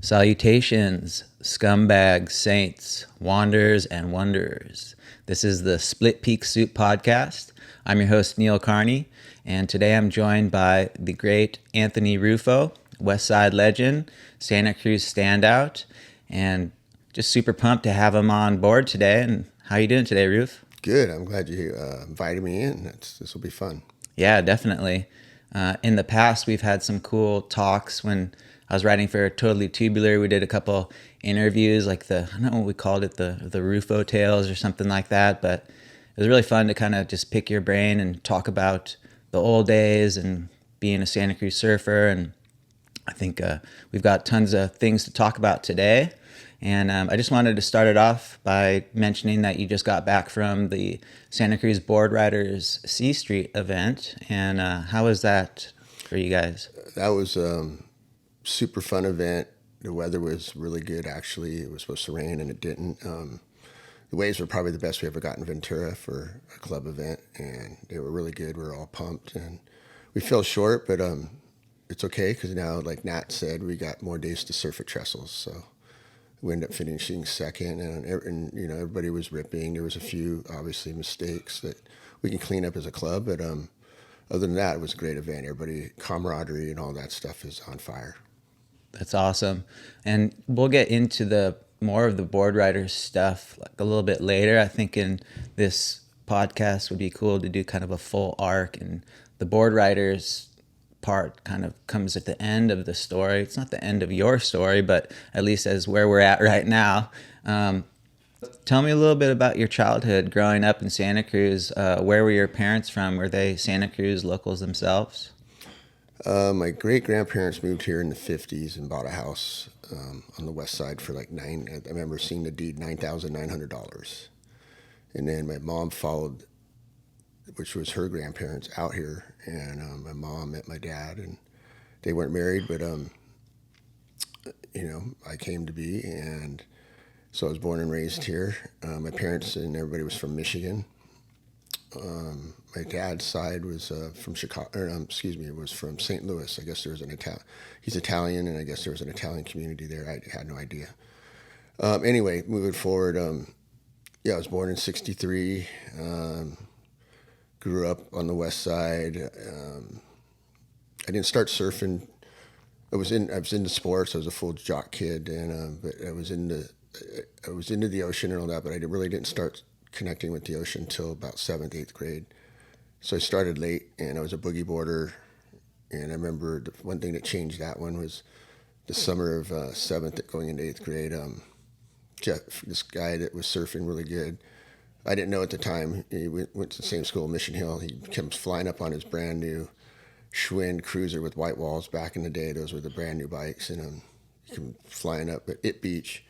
Salutations, scumbags, saints, wanderers, and wanderers. This is the Split Peak Soup Podcast. I'm your host, Neil Carney, and today I'm joined by the great Anthony Ruffo, Westside legend, Santa Cruz standout, and just super pumped to have him on board today. And how you doing today, Ruf? Good. I'm glad you invited me in. This will be fun. Yeah, definitely. In the past, we've had some cool talks. When I was writing for Totally Tubular, we did a couple interviews, like I don't know what we called it, the Rufo Tales or something like that. But it was really fun to kind of just pick your brain and talk about the old days and being a Santa Cruz surfer. And I think we've got tons of things to talk about today. And I just wanted to start it off by mentioning that you just got back from the Santa Cruz Board Riders C Street event. And how was that for you guys? That was super fun event. The weather was really good, actually. It was supposed to rain, and it didn't. The waves were probably the best we ever got in Ventura for a club event, and they were really good. We were all pumped, and we fell short, but it's okay because now, like Nat said, we got more days to surf at Trestles, so we ended up finishing second, and you know, everybody was ripping. There was a few obviously mistakes that we can clean up as a club, but other than that, it was a great event. Everybody, camaraderie and all that stuff is on fire. That's awesome. And we'll get into the more of the board riders stuff like a little bit later. I think in this podcast would be cool to do kind of a full arc, and the board riders part kind of comes at the end of the story. It's not the end of your story, but at least as where we're at right now. Tell me a little bit about your childhood growing up in Santa Cruz. Where were your parents from? Were they Santa Cruz locals themselves? My great-grandparents moved here in the 50s and bought a house on the west side for like I remember seeing the deed, $9,900. And then my mom followed, which was her grandparents, out here. And my mom met my dad, and they weren't married, but, you know, I came to be. And so I was born and raised here. My parents and everybody was from Michigan. My dad's side was from Chicago, was from St. Louis. I guess there was he's Italian, and I guess there was an Italian community there. I had no idea. Anyway, moving forward, I was born in '63. Grew up on the west side. I didn't start surfing. I was into sports. I was a full jock kid, and but I was into the ocean and all that. But I really didn't start connecting with the ocean until about 7th, 8th grade. So I started late, and I was a boogie boarder. And I remember the one thing that changed that one was the summer of 7th going into 8th grade. Jeff, this guy that was surfing really good, I didn't know at the time. He went to the same school, Mission Hill. He comes flying up on his brand new Schmidt cruiser with white walls. Back in the day, those were the brand new bikes. And he came flying up at It Beach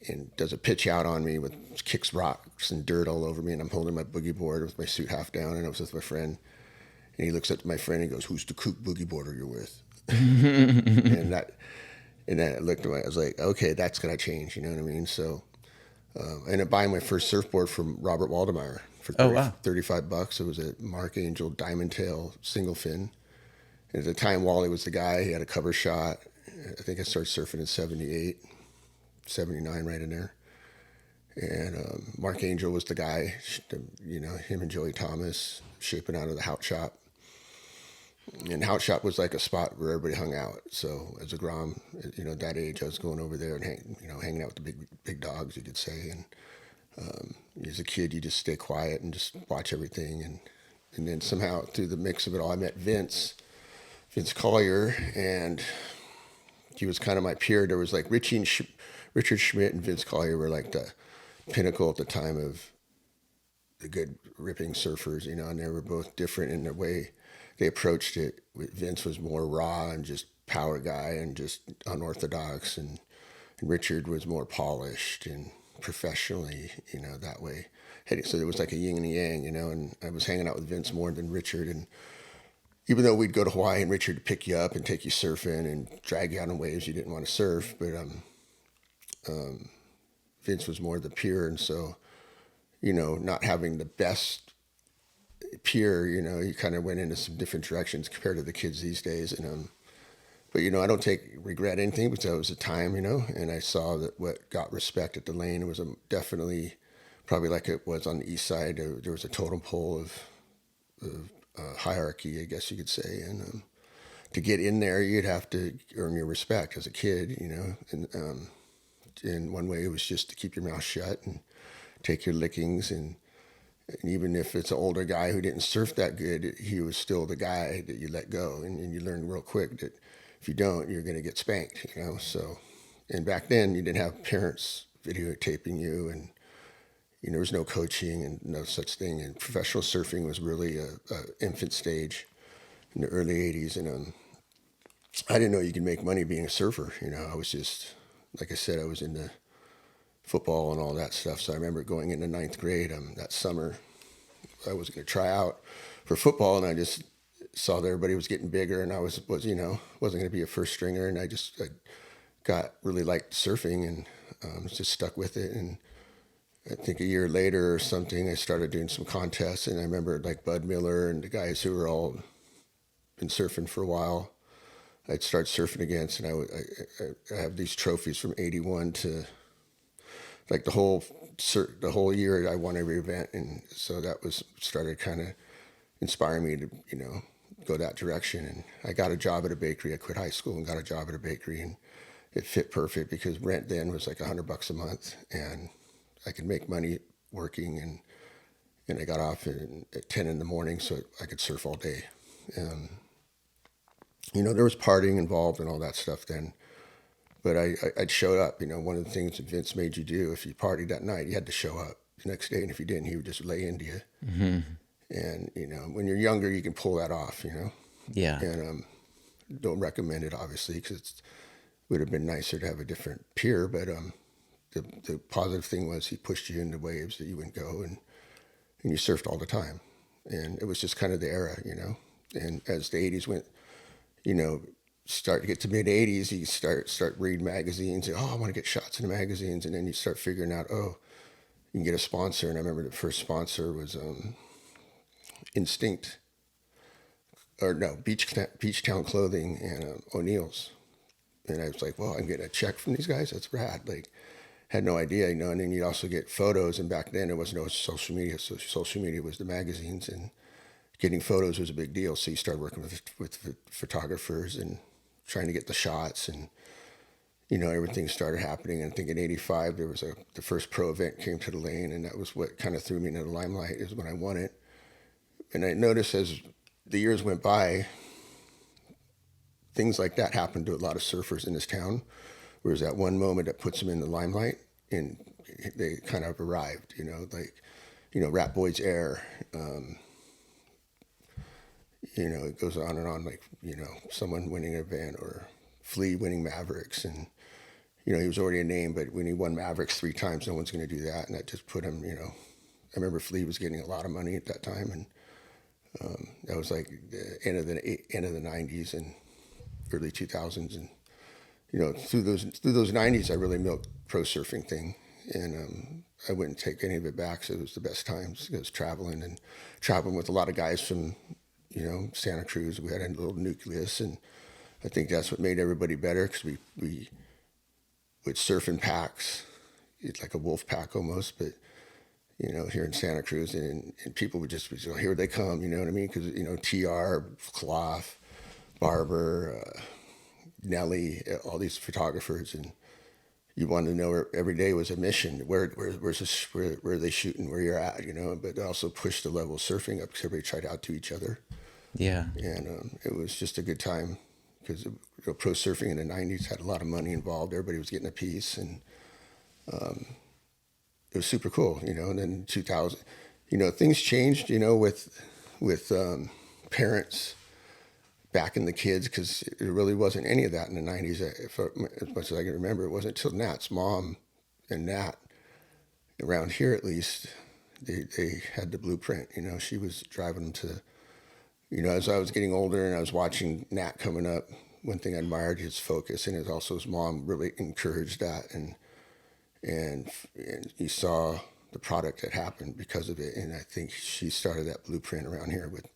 and does a pitch out on me kicks rocks and dirt all over me. And I'm holding my boogie board with my suit half down. And I was with my friend. And he looks up to my friend and goes, "Who's the kook boogie boarder you're with?" and then I looked at I was like, okay, that's going to change. You know what I mean? So I ended up buying my first surfboard from Robert Waldemar for $35. It was a Mark Angel Diamond Tail single fin. And at the time, Wally was the guy. He had a cover shot. I think I started surfing in 78, 79, right in there. And Mark Angel was the guy, you know, him and Joey Thomas shaping out of the Hout Shop. And Hout Shop was like a spot where everybody hung out. So as a Grom, you know, at that age, I was going over there and hanging out with the big dogs, you could say. And as a kid, you just stay quiet and just watch everything. And then somehow through the mix of it all, I met Vince Collier, and he was kind of my peer. There was like Richard Schmidt and Vince Collier were like the pinnacle at the time of the good ripping surfers, you know, and they were both different in their way they approached it. Vince was more raw and just power guy and just unorthodox, and Richard was more polished and professionally, you know, that way. So it was like a yin and a yang, you know, and I was hanging out with Vince more than Richard. And even though we'd go to Hawaii and Richard would pick you up and take you surfing and drag you out on waves you didn't want to surf, but Vince was more the peer. And so, you know, not having the best peer, you know, he kind of went into some different directions compared to the kids these days. And but I don't regret anything because it was a time, and I saw that what got respect at the lane was definitely probably like it was on the east side. There was a totem pole of hierarchy, I guess you could say, and to get in there, you'd have to earn your respect as a kid, and in one way it was just to keep your mouth shut and take your lickings, and even if it's an older guy who didn't surf that good, he was still the guy that you let go, and you learn real quick that if you don't, you're going to get spanked, So, and back then you didn't have parents videotaping you, and there was no coaching and no such thing. And professional surfing was really a infant stage in the early '80s, and I didn't know you could make money being a surfer. I was just, like I said, I was into football and all that stuff. So I remember going into ninth grade that summer. I was going to try out for football, and I just saw that everybody was getting bigger, and I wasn't going to be a first stringer, and I got really liked surfing, and just stuck with it. And I think a year later or something, I started doing some contests, and I remember like Bud Miller and the guys who were all been surfing for a while. I'd start surfing against, and I have these trophies from '81 to like the whole year. I won every event, and so that started kind of inspiring me to go that direction. And I got a job at a bakery. I quit high school and got a job at a bakery, and it fit perfect because rent then was like $100 a month, and I could make money working, and I got off at 10 in the morning so I could surf all day. There was partying involved and all that stuff then, but I'd show up. One of the things that Vince made you do if you partied that night, you had to show up the next day, and if you didn't, he would just lay into you. Mm-hmm. And when you're younger, you can pull that off. Yeah. And don't recommend it obviously because it would have been nicer to have a different peer, but the positive thing was he pushed you into waves that you wouldn't go, and you surfed all the time, and it was just kind of the era, And as the '80s went, start to get to mid '80s, you start reading magazines. And, I want to get shots in the magazines, and then you start figuring out, you can get a sponsor. And I remember the first sponsor was Instinct, or no, Beach Town Clothing and O'Neill's, and I was like, well, I'm getting a check from these guys. That's rad. Like, had no idea, And then you also get photos, and back then there was no social media. So social media was the magazines, and getting photos was a big deal. So you started working with photographers and trying to get the shots, and everything started happening. And I think in '85 there was the first pro event came to the lane, and that was what kind of threw me into the limelight, is when I won it. And I noticed as the years went by, things like that happened to a lot of surfers in this town. Whereas that one moment that puts them in the limelight, and they kind of arrived, Ratboy's Air. It goes on and on, like, someone winning an event, or Flea winning Mavericks. And, he was already a name, but when he won Mavericks 3 times, no one's going to do that. And that just put him, I remember Flea was getting a lot of money at that time. And that was like the end of the '90s and early 2000s. And, through those '90s, I really milked pro surfing thing. And I wouldn't take any of it back. So it was the best times. I was traveling with a lot of guys from, Santa Cruz. We had a little nucleus, and I think that's what made everybody better, because we would surf in packs. It's like a wolf pack almost, but here in Santa Cruz, and people would just be, here they come, you know what I mean? Because TR, Cloth, Barber, Nelly, all these photographers, and you wanted to know every day was a mission. Where are they shooting? Where you're at, But also push the level of surfing up, because everybody tried to outdo each other. Yeah. And it was just a good time, because pro surfing in the '90s had a lot of money involved. Everybody was getting a piece, and it was super cool, And then 2000, things changed, with parents backing the kids, because it really wasn't any of that in the '90s. As much as I can remember, it wasn't until Nat's mom and Nat, around here at least, they had the blueprint. She was driving them to. As I was getting older and I was watching Nat coming up, one thing I admired his focus, and also his mom really encouraged that, and you saw the product that happened because of it. And I think she started that blueprint around here with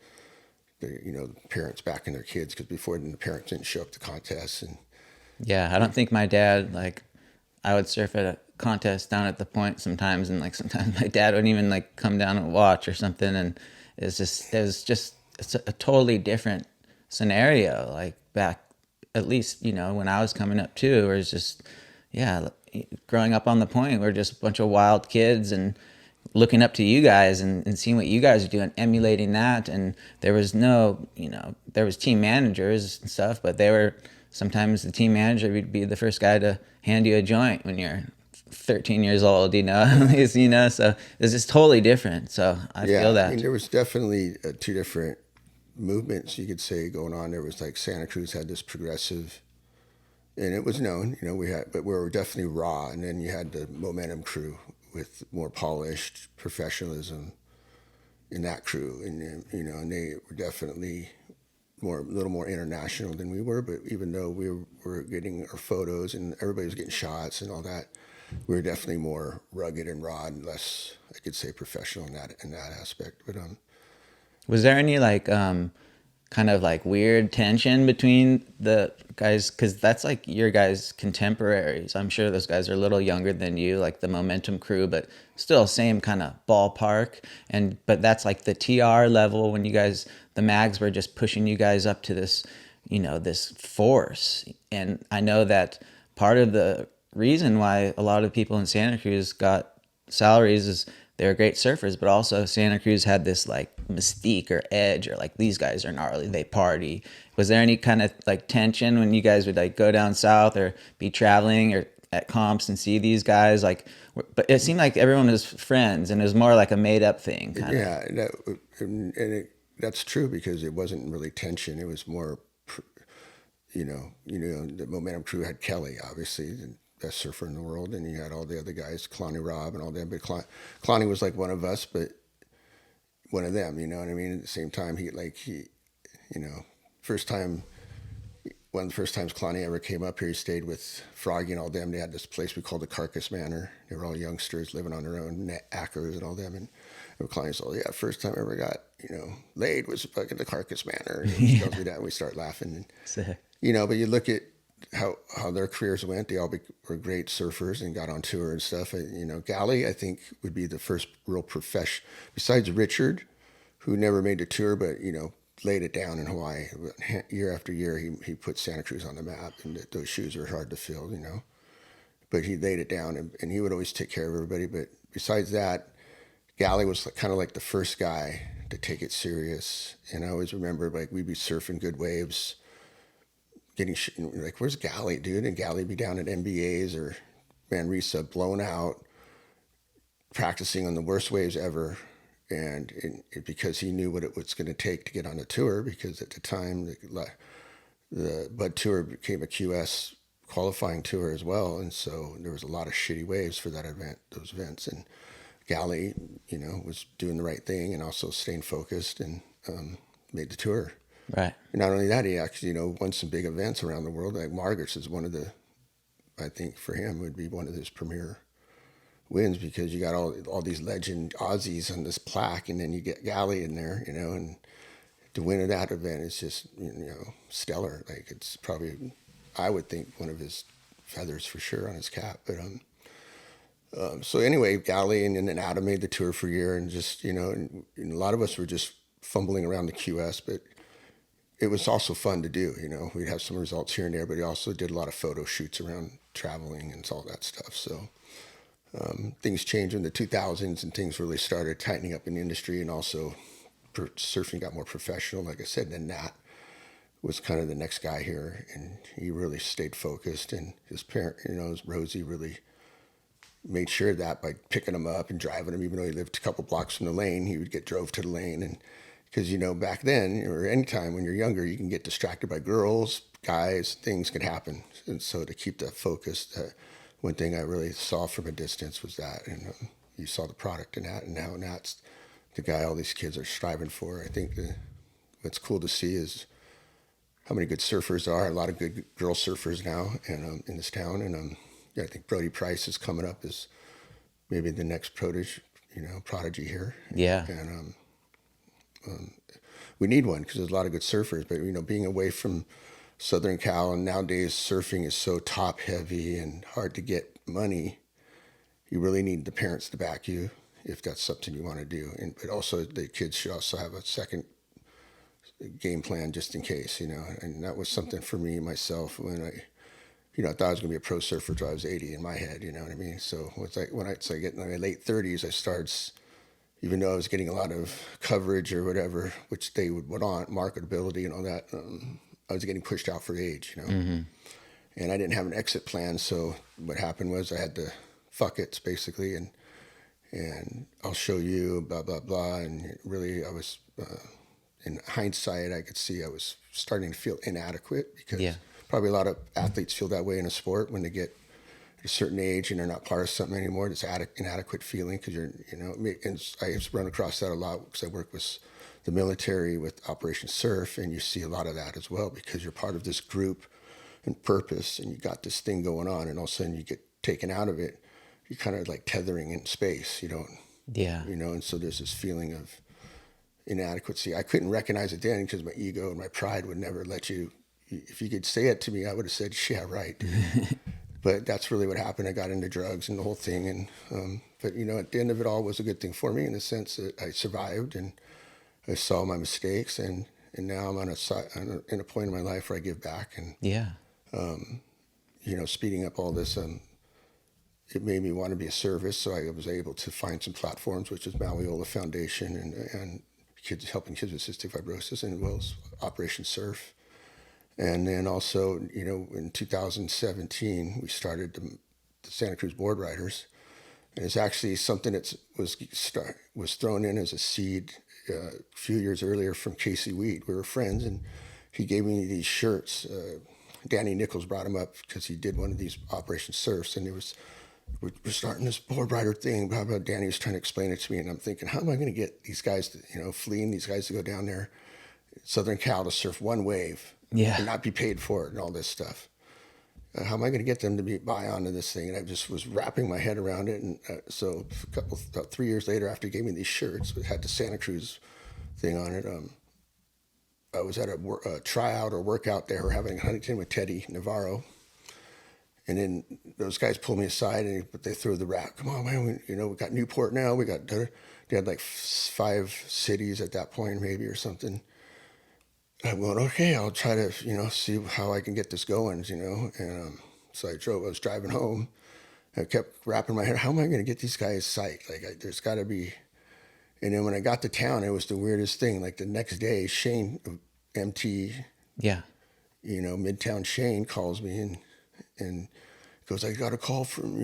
the parents backing their kids, because before then the parents didn't show up to contests. And Yeah, I don't think my dad, like, I would surf at a contest down at the point sometimes, and like sometimes my dad wouldn't even like come down and watch or something, and it's a totally different scenario. Like back, at least when I was coming up too, where it's just yeah, growing up on the point, we're just a bunch of wild kids and looking up to you guys and seeing what you guys are doing, emulating that. And there was no, there was team managers and stuff, but they were sometimes the team manager would be the first guy to hand you a joint when you're 13 years old, at least, so it's just totally different. So I feel that. I mean, there was definitely two different movements, you could say, going on. There was like Santa Cruz had this progressive, and it was known, but we were definitely raw. And then you had the Momentum crew with more polished professionalism in that crew, and and they were definitely a little more international than we were. But even though we were getting our photos and everybody was getting shots and all that, we were definitely more rugged and raw and less, I could say, professional in that aspect. But Was there any like kind of like weird tension between the guys, because that's like your guys' contemporaries? I'm sure those guys are a little younger than you, like the Momentum crew, but still same kind of ballpark. But that's like the TR level when you guys, the mags were just pushing you guys up to this, this force. And I know that part of the reason why a lot of people in Santa Cruz got salaries is they're great surfers, but also Santa Cruz had this like mystique or edge, or like these guys are gnarly, they party. Was there any kind of like tension when you guys would like go down south or be traveling or at comps and see these guys? Like, but it seemed like everyone was friends, and it was more like a made up thing. Yeah, that's true, because it wasn't really tension. It was more, the Momentum crew had Kelly, obviously, the best surfer in the world, and you had all the other guys, Clonnie Robb and all them. But Clonnie was like one of us, but one of them. You know what I mean? At the same time, first time. One of the first times Clonnie ever came up here, he stayed with Froggy and all them. They had this place we called the Carcass Manor. They were all youngsters living on their own, acres and all them. And Clonnie said, yeah, first time I ever got, laid was fucking the Carcass Manor. And he tells me that, and we start laughing. And, but you look at how their careers went. They all were great surfers and got on tour and stuff. Gally, I think, would be the first real profession, besides Richard, who never made the tour, but, laid it down in Hawaii. Year after year, he put Santa Cruz on the map, and those shoes are hard to fill, But he laid it down, and he would always take care of everybody. But besides that, Gally was kind of like the first guy to take it serious. And I always remember, like, we'd be surfing good waves, getting like, where's Gally, dude? And Gally would be down at MBA's or Manresa, blown out, practicing on the worst waves ever. And because he knew what it was going to take to get on the tour, because at the time the Bud Tour became a QS qualifying tour as well, and so there was a lot of shitty waves for those events. And Gally, was doing the right thing and also staying focused, and made the tour. Right. And not only that, he actually won some big events around the world. Like Margaret's is one of the, I think for him would be one of his premier wins, because you got all these legend Aussies on this plaque, and then you get Gally in there, and to win at that event is just stellar. Like, it's probably, I would think, one of his feathers for sure on his cap. But so anyway, Gally and then Adam made the tour for a year, and just and a lot of us were just fumbling around the QS, but it was also fun to do. We'd have some results here and there, but he also did a lot of photo shoots around traveling and all that stuff. So things changed in the 2000s, and things really started tightening up in the industry, and also surfing got more professional, like I said. And then Nat was kind of the next guy here, and he really stayed focused. And his parent, Rosie, really made sure of that by picking him up and driving him, even though he lived a couple blocks from the lane. He would get drove to the lane, and because back then, or anytime when you're younger, you can get distracted by girls, guys, things could happen. And so to keep that focus, one thing I really saw from a distance was that, and you saw the product in that, and now that's the guy all these kids are striving for. I think what's cool to see is how many good surfers there are. A lot of good girl surfers now, and in this town. And I think Brody Price is coming up as maybe the next prodigy here. Yeah. And we need one because there's a lot of good surfers. But being away from Southern Cal, and nowadays surfing is so top heavy and hard to get money. You really need the parents to back you if that's something you want to do. But also the kids should also have a second game plan just in case, And that was something for me myself when I thought I was going to be a pro surfer until I was 80 in my head. You know what I mean? So it's like when I get in my late 30s, I started, even though I was getting a lot of coverage or whatever, which they would want, marketability and all that, I was getting pushed out for age, Mm-hmm. And I didn't have an exit plan. So what happened was I had to fuck it basically, and I'll show you, blah blah blah. And really, I was in hindsight, I could see I was starting to feel inadequate because probably a lot of athletes feel that way in a sport when they get at a certain age and they're not part of something anymore. This inadequate feeling because and I've run across that a lot because I work with the military with Operation Surf, and you see a lot of that as well because you're part of this group and purpose, and you got this thing going on, and all of a sudden you get taken out of it. You're kind of like tethering in space, and so there's this feeling of inadequacy. I couldn't recognize it then because my ego and my pride would never let you. If you could say it to me, I would have said, "Yeah, right." But that's really what happened. I got into drugs and the whole thing, and but at the end of it all was a good thing for me in the sense that I survived and I saw my mistakes, and now I'm in a point in my life where I give back, and speeding up all this. It made me want to be a service, so I was able to find some platforms, which is Malleola Foundation and helping kids with cystic fibrosis, and as well as Operation Surf. And then also, in 2017, we started the Santa Cruz Board Riders, and it's actually something that was thrown in as a seed a few years earlier from Casey Weed. We were friends, and he gave me these shirts. Danny Nichols brought him up because he did one of these Operation Surfs, and we're starting this board rider thing, blah, blah. Danny was trying to explain it to me, and I'm thinking, how am I going to get these guys fleeing these guys to go down there, Southern Cal, to surf one wave and not be paid for it and all this stuff? How am I going to get them to buy onto this thing? And I just was wrapping my head around it. And so about 3 years later, after he gave me these shirts, it had the Santa Cruz thing on it. I was at a tryout or workout there. We're having Huntington with Teddy Navarro. And then those guys pulled me aside, but they threw the rap. Come on, man! We got Newport now. They had like 5 cities at that point, maybe, or something. I'm going, okay, I'll try to see how I can get this going, And so I was driving home. I kept wrapping my head. How am I going to get these guys psyched? Like, there's got to be. And then when I got to town, it was the weirdest thing. Like the next day, Shane, MT, Midtown Shane calls me and goes, I got a call from,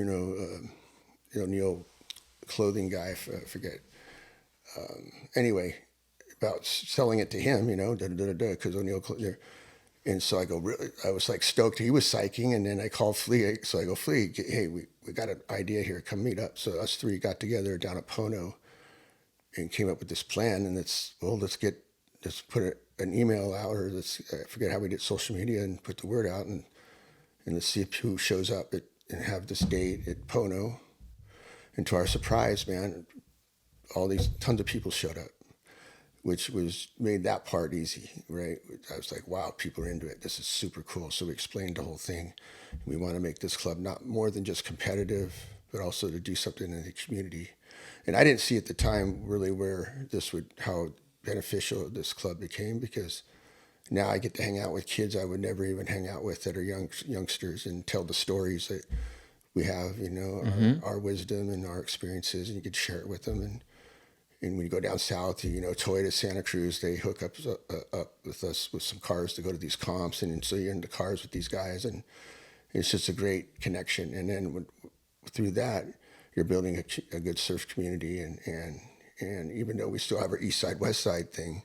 O'Neill clothing guy, I forget. Anyway, about selling it to him, because O'Neill, and so I go, really, I was like stoked. He was psyching, and then I called Flea. So I go, Flea, hey, we got an idea here. Come meet up. So us 3 got together down at Pono and came up with this plan. And let's put an email out, or I forget how we did social media, and put the word out, and let's see who shows up and have this date at Pono. And to our surprise, man, tons of people showed up, which made that part easy, right? I was like, wow, people are into it. This is super cool. So we explained the whole thing. We want to make this club not more than just competitive, but also to do something in the community. And I didn't see at the time really how beneficial this club became, because now I get to hang out with kids I would never even hang out with that are youngsters, and tell the stories that we have, our wisdom and our experiences, and you could share it with them. And when you go down south, Toyota Santa Cruz, they hook up with us with some cars to go to these comps, and so you're in the cars with these guys, and it's just a great connection. And then through that, you're building a good surf community, and even though we still have our East Side, West Side thing,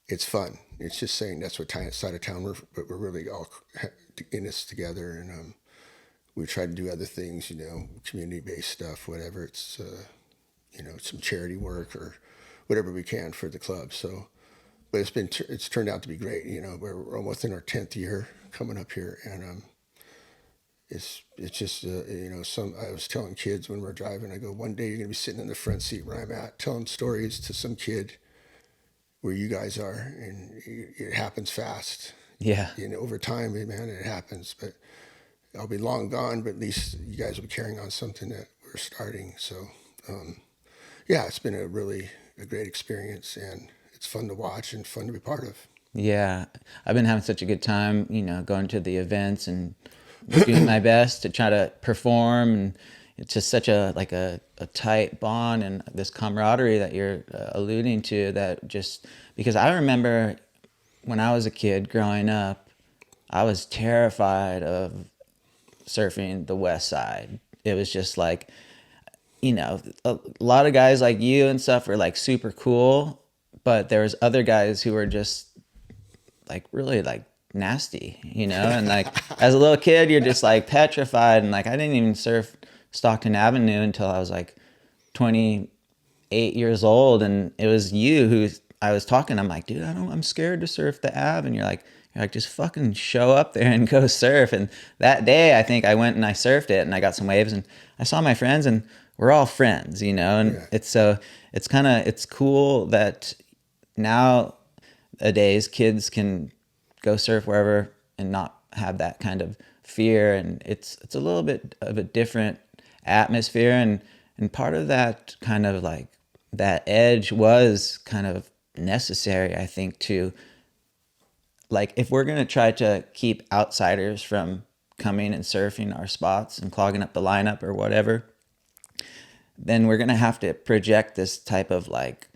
it's fun. It's just saying that's what side of town we're really all in this together, and we try to do other things, community-based stuff, whatever. It's some charity work or whatever we can for the club. So, but it's turned out to be great. We're almost in our 10th year coming up here, and it's just I was telling kids when we're driving, I go, one day you're gonna be sitting in the front seat where I'm at, telling stories to some kid where you guys are, and it happens fast. Yeah. Over time, man, it happens. But I'll be long gone, but at least you guys will be carrying on something that we're starting. So, yeah, it's been a great experience, and it's fun to watch and fun to be part of. Yeah. I've been having such a good time, going to the events and doing my best to try to perform. And it's just such a tight bond and this camaraderie that you're alluding to, that just, because I remember when I was a kid growing up, I was terrified of surfing the Westside. It was just like, a lot of guys like you and stuff were like super cool, but there was other guys who were just like really like nasty, and like as a little kid, you're just like petrified. And like, I didn't even surf Stockton Avenue until I was like 28 years old. And it was you who I was talking. I'm like, dude, I'm scared to surf the Ave. And you're like, just fucking show up there and go surf. And that day, I think I went and I surfed it and I got some waves and I saw my friends and we're all friends, and yeah. It's cool that nowadays kids can go surf wherever and not have that kind of fear. And it's a little bit of a different atmosphere. And part of that kind of like that edge was kind of necessary, I think, to like, if we're going to try to keep outsiders from coming and surfing our spots and clogging up the lineup or whatever, then we're going to have to project this type of like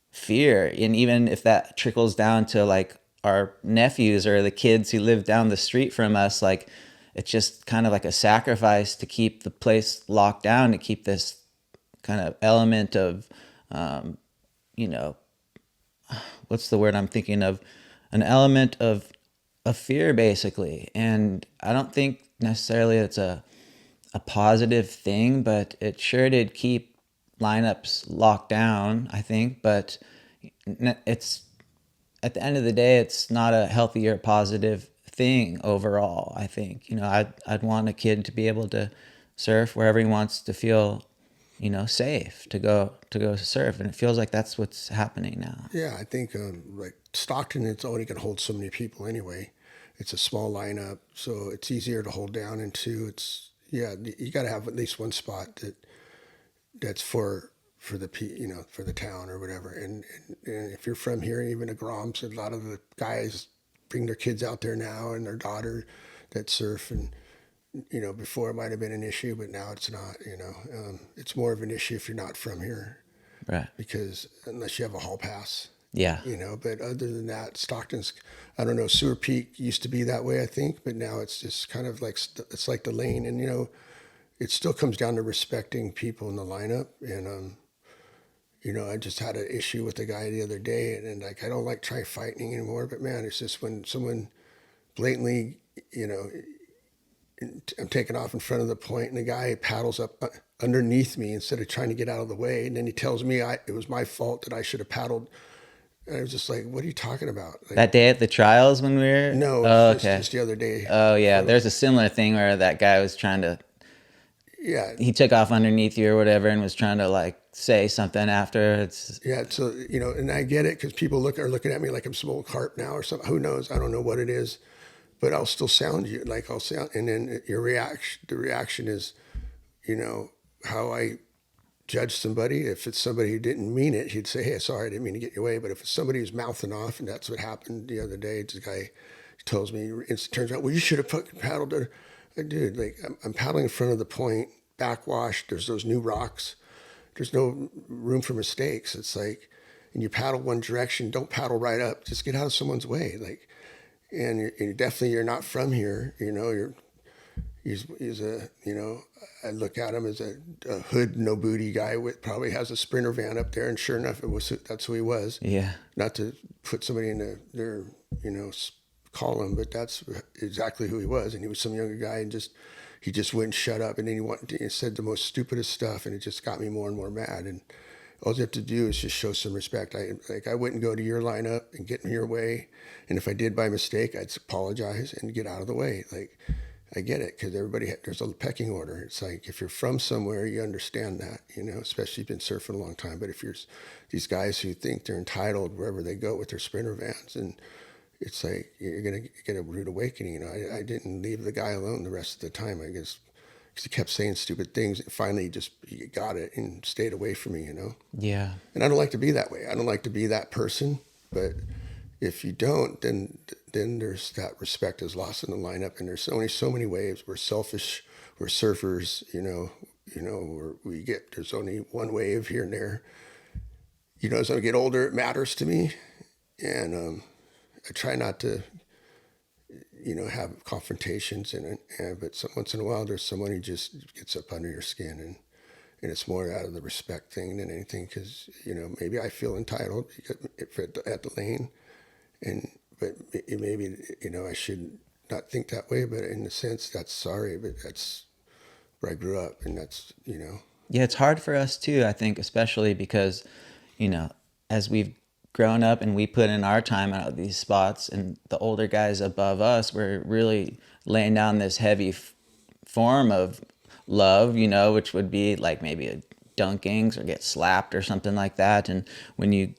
fear. And even if that trickles down to like our nephews or the kids who live down the street from us, like it's just kind of like a sacrifice to keep the place locked down, to keep this kind of element of, what's the word I'm thinking of? An element of fear, basically. And I don't think necessarily it's a positive thing, but it sure did keep lineups locked down, I think. But it's, at the end of the day, it's not a healthy or positive thing overall, I think. I'd want a kid to be able to surf wherever he wants to feel, safe to go surf. And it feels like that's what's happening now. Yeah, I think like Stockton, it's only going to hold so many people anyway. It's a small lineup, so it's easier to hold down. And two, you got to have at least one spot that's for the for the town or whatever. And if you're from here, even a Groms, a lot of the guys bring their kids out there now and their daughter that surf. And before it might have been an issue, but now it's not. It's more of an issue if you're not from here, right? Because unless you have a hall pass. Yeah. But other than that, Stockton's, I don't know, Sewer Peak used to be that way, I think, but now it's just kind of like, it's like the lane. And, it still comes down to respecting people in the lineup. And, I just had an issue with a guy the other day, and like, I don't like trying fighting anymore, but man, it's just when someone blatantly, I'm taking off in front of the point and the guy paddles up underneath me instead of trying to get out of the way. And then he tells me it was my fault that I should have paddled. And I was just like, what are you talking about? Like, that day at the trials when we were... No, just the other day. Oh, yeah. There's a similar thing where that guy was trying to... Yeah. He took off underneath you or whatever and was trying to like say something after. Yeah, so, and I get it because people are looking at me like I'm some old carp now or something. Who knows? I don't know what it is. But I'll still sound you. Like I'll sound... And then the reaction is, how I... judge somebody. If it's somebody who didn't mean it, he'd say, hey, sorry, I didn't mean to get your way. But if it's somebody who's mouthing off, and that's what happened the other day, this guy tells me, it turns out, well, you should have fucking paddled. Like, dude, like I'm paddling in front of the point, backwash, there's those new rocks. There's no room for mistakes. It's like, and you paddle one direction, don't paddle right up, just get out of someone's way. Like, and you're not from here, he's a, I look at him as a hood, no booty guy with probably has a Sprinter van up there. And sure enough, that's who he was. Yeah. Not to put somebody in their column, but that's exactly who he was. And he was some younger guy and he just wouldn't shut up. And then he said the most stupidest stuff. And it just got me more and more mad. And all you have to do is just show some respect. I wouldn't go to your lineup and get in your way. And if I did by mistake, I'd apologize and get out of the way. Like, I get it, because there's a pecking order. It's like, if you're from somewhere, you understand that, especially if you've been surfing a long time. But if you're these guys who think they're entitled wherever they go with their Sprinter vans, and it's like, you're going to get a rude awakening. I didn't leave the guy alone the rest of the time, I guess, because he kept saying stupid things. And finally, he got it and stayed away from me, Yeah. And I don't like to be that way. I don't like to be that person. But if you don't, then there's that respect is lost in the lineup. And there's only so many ways. We're selfish. We're surfers. There's only one wave here and there. As I get older, it matters to me, and I try not to, have confrontations in it. But once in a while, there's someone who just gets up under your skin, and it's more out of the respect thing than anything, because maybe I feel entitled at the lane, but maybe I should not think that way. But in a sense, that's sorry, but that's where I grew up, and that's Yeah, it's hard for us too, I think, especially because, as we've grown up and we put in our time out of these spots, and the older guys above us were really laying down this heavy form of love, which would be like maybe a dunkings or get slapped or something like that. And when you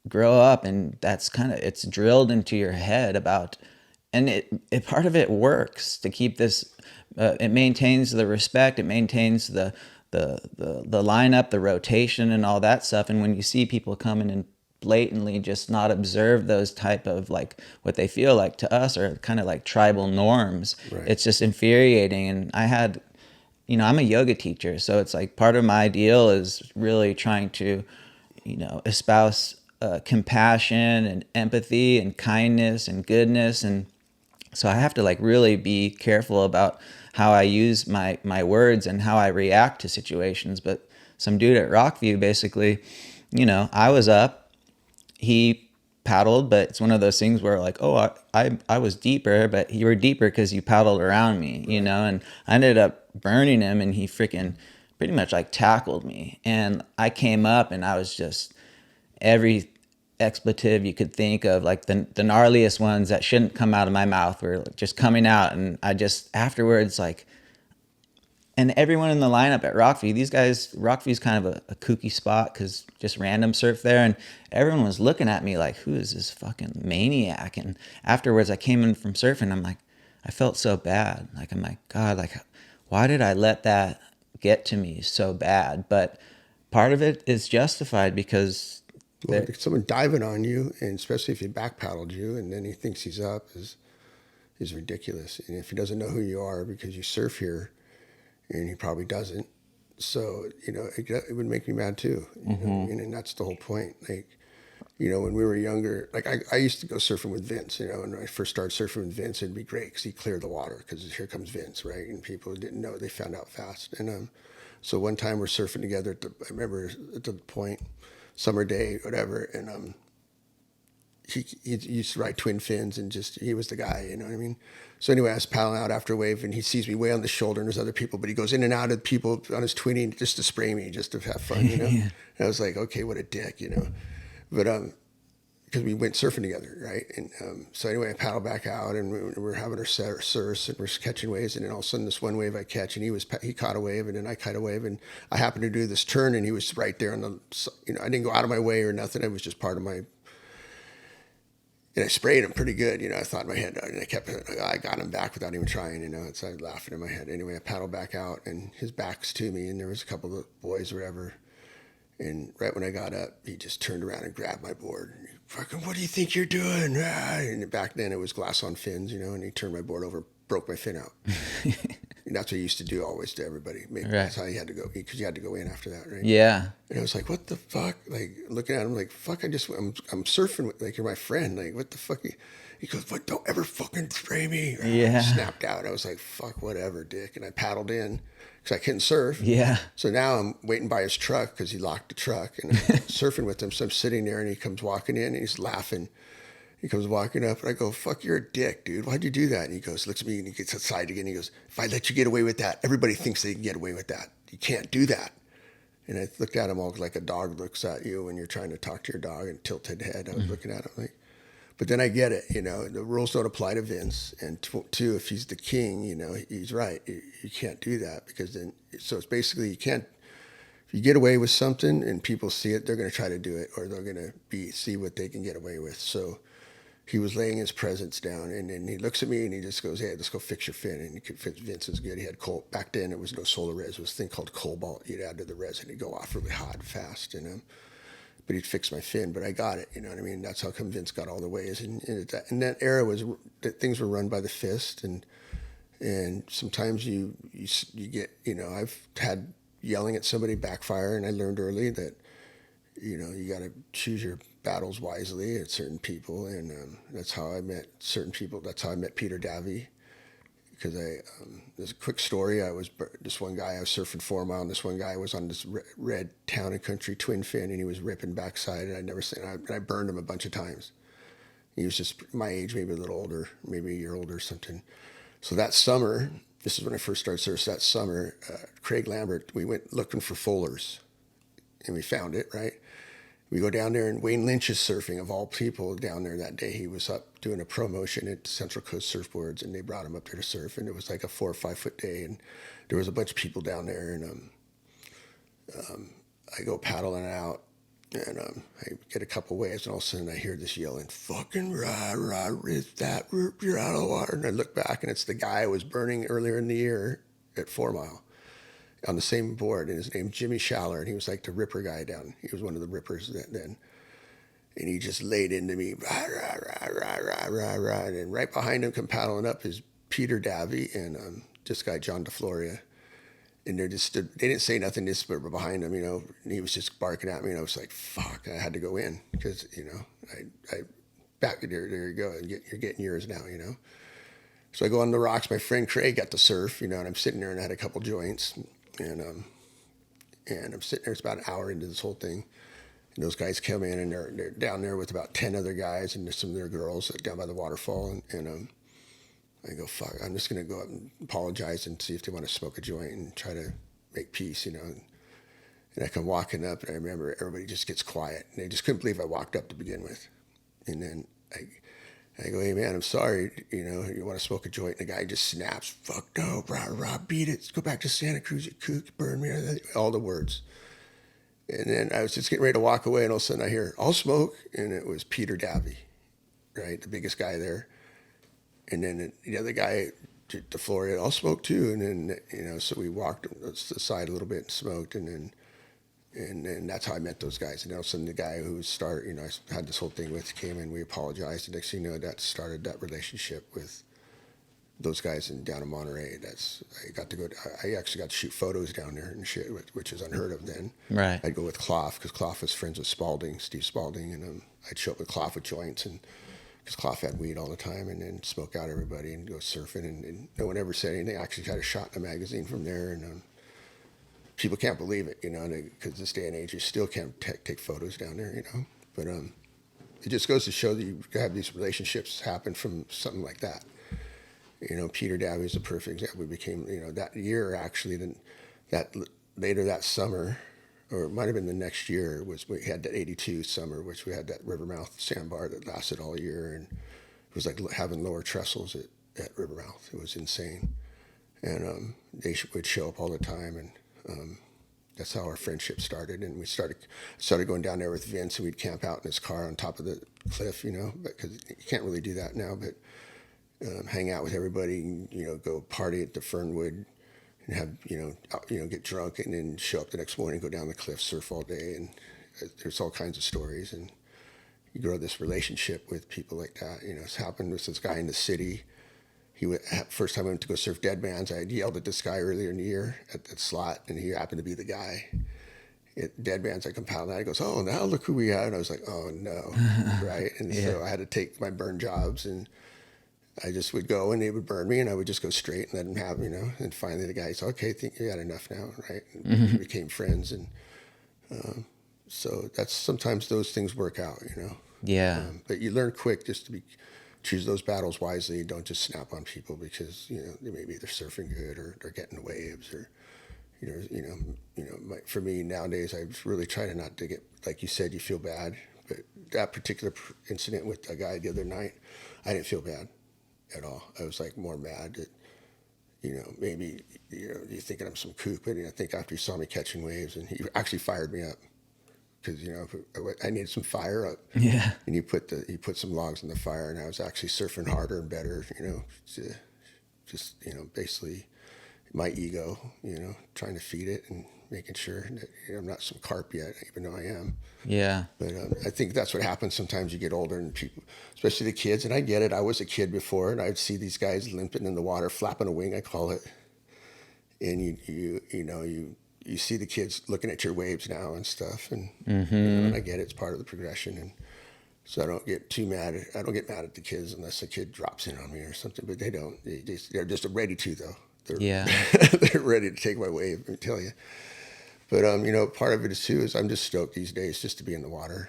grow up and that's it's drilled into your head and it part of it works to keep this, it maintains the respect, it maintains the lineup, the rotation and all that stuff. And when you see people coming and blatantly just not observe those type of like what they feel like to us are kind of like tribal norms, right. It's just infuriating. And I had, I'm a yoga teacher, so it's like part of my deal is really trying to, espouse compassion and empathy and kindness and goodness. And so I have to like really be careful about how I use my words and how I react to situations. But some dude at Rockview, basically, I was up, he paddled, but it's one of those things where like, oh, I was deeper, but you were deeper because you paddled around me, and I ended up burning him, and he freaking pretty much like tackled me. And I came up and I was just every expletive you could think of, like the gnarliest ones that shouldn't come out of my mouth were just coming out. And I just afterwards, like, and everyone in the lineup at Rockview, these guys, Rockview's kind of a kooky spot because just random surf there. And everyone was looking at me like, who is this fucking maniac? And afterwards I came in from surfing. I'm like, I felt so bad. Like, I'm like, God, like, why did I let that get to me so bad? But part of it is justified because someone diving on you, and especially if he back paddled you and then he thinks he's up, is ridiculous. And if he doesn't know who you are because you surf here, and he probably doesn't, so it would make me mad too. And that's the whole point. Like, when we were younger, like I used to go surfing with Vince. When I first started surfing with Vince, it'd be great because he'd clear the water because here comes Vince, right? And people didn't know, they found out fast. And so one time we're surfing together I remember at the point, summer day, whatever, and he used to ride twin fins, and just he was the guy, you know what I mean? So anyway, I was paddling out after a wave, and he sees me way on the shoulder, and there's other people, but he goes in and out of people on his twinning just to spray me, just to have fun, Yeah. And I was like, okay, what a dick, But because we went surfing together, right? And so anyway, I paddled back out, and we're having our surfs, and we're catching waves, and then all of a sudden this one wave I catch, and he caught a wave, and then I caught a wave, and I happened to do this turn, and he was right there on the, I didn't go out of my way or nothing. It was just part of my. And I sprayed him pretty good, I thought in my head, and I got him back without even trying, and so I was laughing in my head. Anyway, I paddled back out, and his back's to me, and there was a couple of boys or whatever. And right when I got up, he just turned around and grabbed my board. And fucking, what do you think you're doing? And back then it was glass on fins, and he turned my board over, broke my fin out. And that's what he used to do always to everybody. Maybe right. That's how he had to go, because you had to go in after that, right? Yeah. And I was like, what the fuck? Like, looking at him like, fuck, I'm surfing with, like, you're my friend. Like, what the fuck? He goes, but don't ever fucking spray me. Yeah. I snapped out. I was like, fuck, whatever, dick. And I paddled in because I couldn't surf. Yeah. So now I'm waiting by his truck because he locked the truck, and I'm surfing with him. So I'm sitting there, and he comes walking in, and he's laughing. He comes walking up, and I go, fuck, you're a dick, dude. Why'd you do that? And he goes, looks at me, and he gets outside again. He goes, if I let you get away with that, everybody thinks they can get away with that. You can't do that. And I looked at him all like a dog looks at you when you're trying to talk to your dog and tilted head. I was looking at him like, But then I get it, the rules don't apply to Vince. And two, if he's the king, he's right. You can't do that because then, so it's basically, you can't, if you get away with something and people see it, they're going to try to do it, or they're going to see what they can get away with. So he was laying his presence down, and then he looks at me and he just goes, "Hey, let's go fix your fin." And Vince is good. He had coal. Back then, it was no solar res. It was a thing called cobalt. You'd add to the resin. It'd go off really hot and fast, but he'd fix my fin. But I got it, you know what I mean? That's how come Vince got all the ways. And in that era, things were run by the fist, and sometimes you get, I've had yelling at somebody backfire, and I learned early that, you got to choose your battles wisely at certain people, and that's how I met certain people. That's how I met Peter Davy. Because there's a quick story. This one guy, I was surfing 4 Mile, and this one guy was on this red Town and Country twin fin, and he was ripping backside, and I'd never seen. And I burned him a bunch of times. He was just my age, maybe a little older, maybe a year older or something. So that summer, this is when I first started surfing. That summer, Craig Lambert, we went looking for fullers, and we found it, right? We go down there, and Wayne Lynch is surfing, of all people, down there that day. He was up doing a promotion at Central Coast Surfboards, and they brought him up there to surf, and it was like a 4 or 5 foot day, and there was a bunch of people down there, and I go paddling out, and I get a couple waves, and all of a sudden I hear this yelling, "Fucking rah, rah, rip that, you're out of the water." And I look back, and it's the guy I was burning earlier in the year at 4 Mile. On the same board, and his name's Jimmy Schaller, and he was like the ripper guy down. He was one of the rippers then. And he just laid into me, rah, rah, rah, rah, rah, rah, rah. And right behind him, come paddling up, is Peter Davy and this guy, John DeFloria. And they didn't say nothing, just were behind him, and he was just barking at me, and I was like, fuck, I had to go in, because, I back there you go, and you're getting yours now, So I go on the rocks. My friend Craig got to surf, and I'm sitting there, and I had a couple joints. And I'm sitting there. It's about an hour into this whole thing, and those guys come in, and they're down there with about 10 other guys, and there's some of their girls down by the waterfall. And I go, fuck, I'm just gonna go up and apologize and see if they want to smoke a joint and try to make peace, And I come walking up, and I remember everybody just gets quiet, and they just couldn't believe I walked up to begin with. And then I go, "Hey man, I'm sorry, you want to smoke a joint?" And the guy just snaps, "Fuck no, rah, rah, beat it. Go back to Santa Cruz, you kook, burn me," all the words. And then I was just getting ready to walk away, and all of a sudden I hear, "I'll smoke," and it was Peter Davy, right, the biggest guy there. And then the other guy, the Florida, "I'll smoke too." And then, so we walked aside a little bit and smoked, and then that's how I met those guys. And all of a sudden the guy who started, I had this whole thing with, came in, we apologized. And next thing you know, that started that relationship with those guys down in Monterey. I actually got to shoot photos down there and shit, which is unheard of then. Right. I'd go with Clough, because Clough was friends with Steve Spalding. And I'd show up with Clough with joints, and because Clough had weed all the time, and then smoke out everybody and go surfing. And no one ever said anything. I actually got a shot in a magazine from there. And people can't believe it, because this day and age, you still can't take photos down there, But it just goes to show that you have these relationships happen from something like that. Peter Davy is a perfect example. We became, that year actually, then later that summer, or it might have been the next year, we had that 82 summer, which we had that Rivermouth sandbar that lasted all year, and it was like having lower trestles at Rivermouth. It was insane. And they would show up all the time, and that's how our friendship started. And we started going down there with Vince, and we'd camp out in his car on top of the cliff, because you can't really do that now, but hang out with everybody, go party at the Fernwood and have, get drunk, and then show up the next morning, go down the cliff, surf all day. And there's all kinds of stories, and you grow this relationship with people like that. It's happened with this guy in the city. First time I went to go surf Dead Man's, I had yelled at this guy earlier in the year at that slot, and he happened to be the guy. At Dead Man's, I compiled that. He goes, "Oh, now look who we have." And I was like, "Oh, no." Right? And so I had to take my burn jobs, and I just would go, and they would burn me, and I would just go straight and let them have, And finally the guy said, "Okay, I think you got enough now," right? And we became friends. And so that's, sometimes those things work out, Yeah. But you learn quick just to choose those battles wisely. Don't just snap on people because maybe they're surfing good, or they're getting waves, or for me nowadays, I really try to not to get, like you said, you feel bad, but that particular incident with a guy the other night, I didn't feel bad at all. I was like more mad that, maybe, you thinking I'm some kook, but I think after he saw me catching waves, and he actually fired me up because, I needed some fire up. Yeah. And he put some logs in the fire, and I was actually surfing harder and better, just, basically my ego, trying to feed it and making sure that I'm not some carp yet, even though I am. Yeah. But I think that's what happens sometimes. You get older, and people, especially the kids, and I get it. I was a kid before, and I'd see these guys limping in the water, flapping a wing, I call it. And you see the kids looking at your waves now and stuff, and, and I get it. It's part of the progression, and so I don't get too mad. I don't get mad at the kids unless a kid drops in on me or something. But they don't. They're just ready to, though. Yeah. They're ready to take my wave. I tell you. But part of it is too is I'm just stoked these days just to be in the water.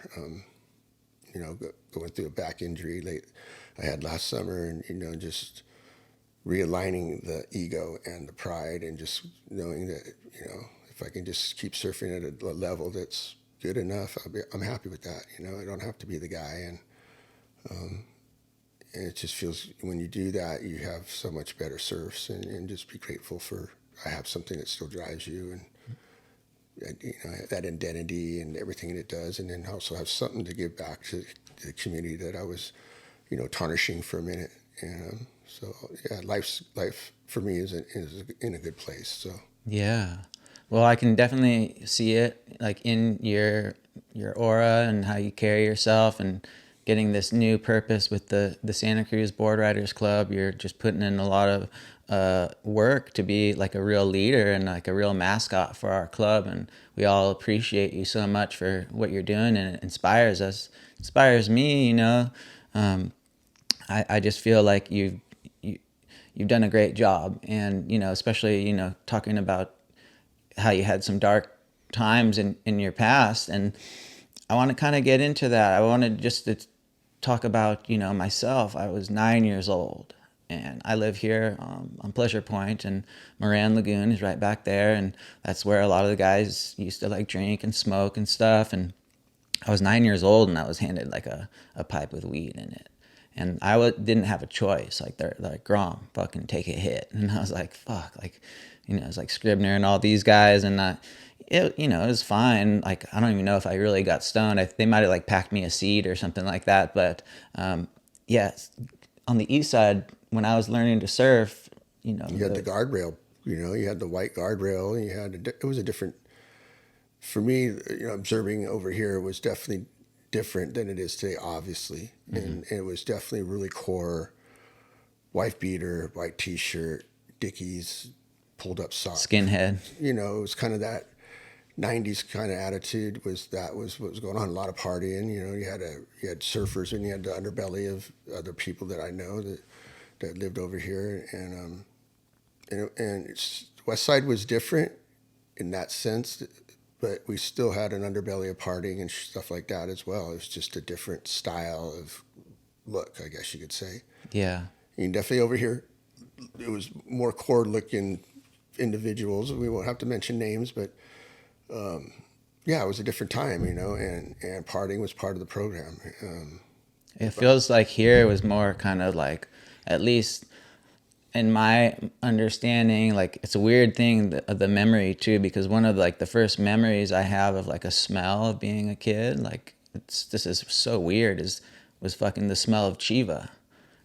Going through a back injury I had last summer, and just realigning the ego and the pride, and just knowing that if I can just keep surfing at a level that's good enough, I'm happy with that. I don't have to be the guy, and it just feels when you do that, you have so much better surfs, and just be grateful for I have something that still drives you, and that identity and everything it does, and then also have something to give back to the community that I was, tarnishing for a minute. And so yeah, life for me is in a good place. So Yeah. Well, I can definitely see it like in your aura and how you carry yourself, and getting this new purpose with the Santa Cruz Board Riders Club. You're just putting in a lot of work to be like a real leader and like a real mascot for our club, and we all appreciate you so much for what you're doing, and it inspires us, inspires me. I just feel like you've done a great job, and especially talking about how you had some dark times in your past, and I want to kind of get into that. I wanted just to talk about myself. I was 9 years old, and I live here on Pleasure Point, and Moran Lagoon is right back there, and that's where a lot of the guys used to like drink and smoke and stuff. And I was 9 years old, and I was handed like a pipe with weed in it, and didn't have a choice. Like they're like, Grom, fucking take a hit. And I was like, fuck, like it's like Scribner and all these guys, and it was fine. Like I don't even know if I really got stoned. They might have like packed me a seed or something like that. But yeah, on the east side, when I was learning to surf, you had the guardrail. You had the white guardrail. And it was a different. For me, observing over here was definitely different than it is today, obviously. Mm-hmm. And it was definitely really core, wife beater, white T-shirt, Dickies, pulled up socks. Skinhead. It was kind of that 90s kind of attitude was what was going on. A lot of partying. You had surfers, and you had the underbelly of other people that I know that lived over here. And Westside was different in that sense, but we still had an underbelly of partying and stuff like that as well. It was just a different style of look, I guess you could say. Yeah. And definitely over here, it was more core-looking individuals. We won't have to mention names, but yeah, it was a different time, and partying was part of the program. It feels like here it was more kind of like, at least in my understanding, like it's a weird thing, the memory too, because one of like the first memories I have of like a smell of being a kid, like this is so weird, was fucking the smell of Chiva.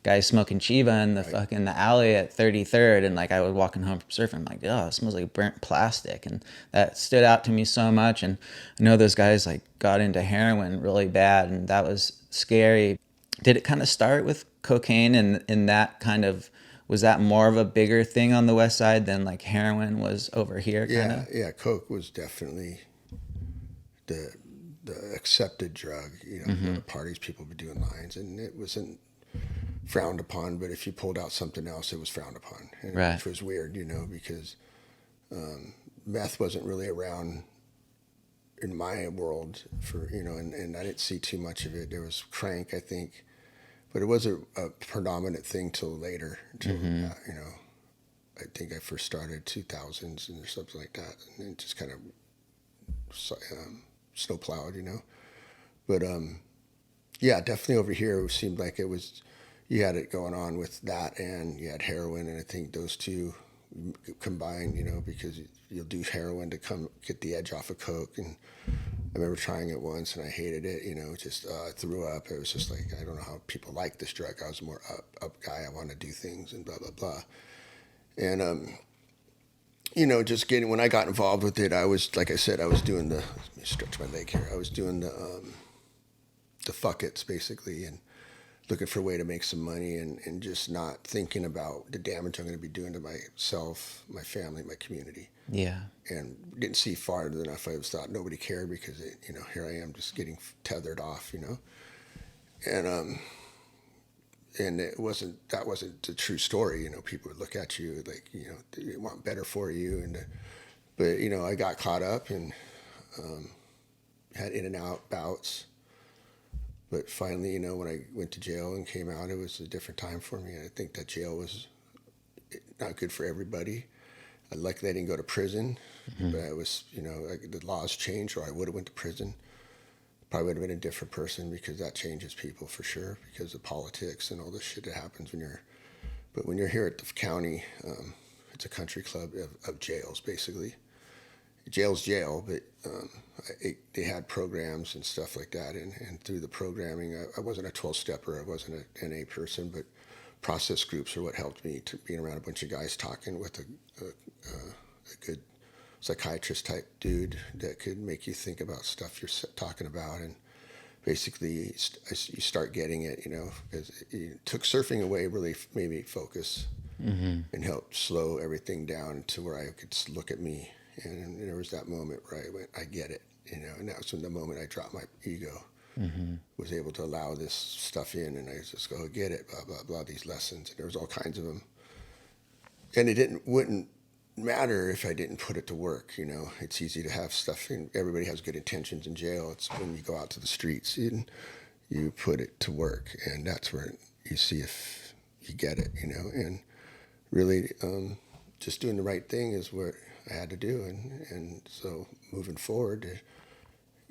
Guys smoking Chiva in the fucking the alley at 33rd, and like I was walking home from surfing, I'm like, oh, it smells like burnt plastic, and that stood out to me so much. And I know those guys like got into heroin really bad, and that was scary. Did it kind of start with cocaine, and in that kind of, was that more of a bigger thing on the west side than like heroin was over here? Yeah, coke was definitely the accepted drug. The parties, people would be doing lines, and it wasn't frowned upon, but if you pulled out something else, it was frowned upon, right. Which was weird, because meth wasn't really around in my world for, and I didn't see too much of it. There was crank, I think, but it wasn't a predominant thing till later. I think I first started 2000s or something like that, and it just kind of snowplowed, but Yeah, definitely over here it seemed like it was, you had it going on with that, and you had heroin, and I think those two combined, because you'll do heroin to come get the edge off of coke. And I remember trying it once and I hated it, just I threw up. It was just like, I don't know how people like this drug. I was a more up guy. I want to do things and blah blah blah. And just getting, when I got involved with it, I was, like I said, I was doing let me stretch my leg here. I was doing the fuck it's basically, and looking for a way to make some money, and just not thinking about the damage I'm going to be doing to myself, my family, my community. Yeah. And didn't see farther than if I was thought nobody cared, because here I am just getting tethered off, and that wasn't the true story. People would look at you like, they want better for you, but I got caught up and had in and out bouts. But finally, when I went to jail and came out, it was a different time for me. I think that jail was not good for everybody. Luckily, I didn't go to prison, but I was, the laws changed, or I would have went to prison. Probably would have been a different person, because that changes people for sure, because of politics and all this shit that happens but when you're here at the county, it's a country club of jails, basically. Jail's jail, but they had programs and stuff like that, and through the programming, I wasn't a 12-stepper, I wasn't an NA person, but process groups are what helped me, to being around a bunch of guys talking with a good psychiatrist type dude that could make you think about stuff you're talking about. And basically you start getting it, because it took surfing away, really made me focus, and helped slow everything down to where I could look at me. And there was that moment where I went, I get it, and that was when the moment I dropped my ego, was able to allow this stuff in, and I just go, get it, blah, blah, blah, these lessons. And there was all kinds of them. And it wouldn't matter if I didn't put it to work, It's easy to have stuff, and everybody has good intentions in jail. It's when you go out to the streets and you put it to work, and that's where you see if you get it, And really, just doing the right thing is what I had to do, and so moving forward,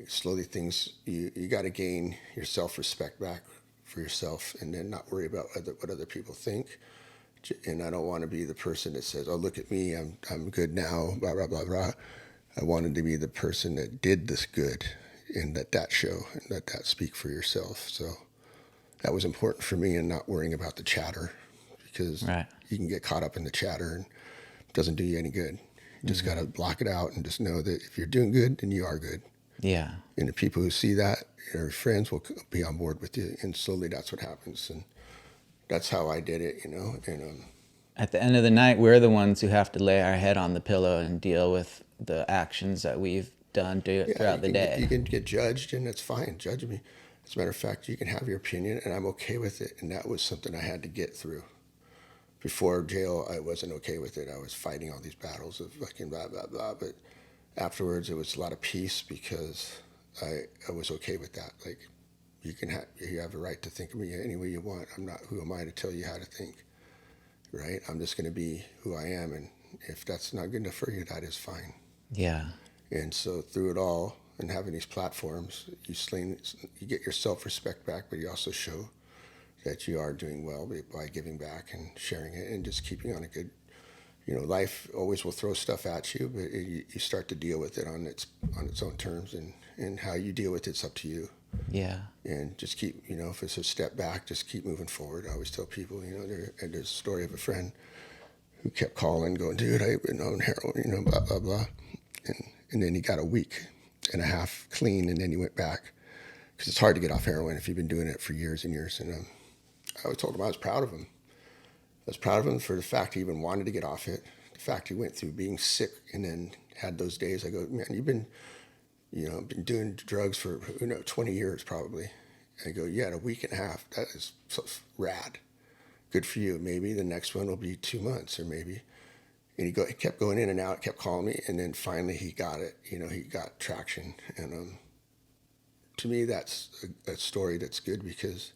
slowly things, you got to gain your self-respect back for yourself, and then not worry about what other people think. And I don't want to be the person that says, "Oh, look at me, I'm good now," blah blah blah blah. I wanted to be the person that did this good, and let that show, and let that speak for yourself. So that was important for me, and not worrying about the chatter, because you can get caught up in the chatter, and it doesn't do you any good. You just got to block it out, and just know that if you're doing good, then you are good. Yeah. And the people who see that, your friends, will be on board with you, and slowly that's what happens. And that's how I did it, And at the end of the night, we're the ones who have to lay our head on the pillow and deal with the actions that we've done throughout the day. You can get judged, and that's fine. Judge me. As a matter of fact, you can have your opinion, and I'm okay with it. And that was something I had to get through. Before jail, I wasn't okay with it. I was fighting all these battles of fucking blah, blah, blah. But afterwards, it was a lot of peace, because I was okay with that. Like, you have a right to think of me any way you want. Who am I to tell you how to think, right? I'm just going to be who I am, and if that's not good enough for you, that is fine. Yeah. And so through it all, and having these platforms, you get your self-respect back, but you also show that you are doing well by giving back and sharing it, and just keeping on a good, life always will throw stuff at you, but you start to deal with it on its own terms, and how you deal with it's up to you. Yeah. And just keep, if it's a step back, just keep moving forward. I always tell people, there's a story of a friend who kept calling, going, "Dude, I've been on heroin, blah, blah, blah." And then he got a week and a half clean, and then he went back, because it's hard to get off heroin if you've been doing it for years and years. And I always told him I was proud of him. I was proud of him for the fact he even wanted to get off it, the fact he went through being sick and then had those days. I go, "Man, you've been doing drugs for 20 years probably." I go, "You had a week and a half. That is so rad. Good for you. Maybe the next one will be 2 months, or maybe." And he kept going in and out, kept calling me, and then finally he got it. He got traction. And to me, that's a story that's good, because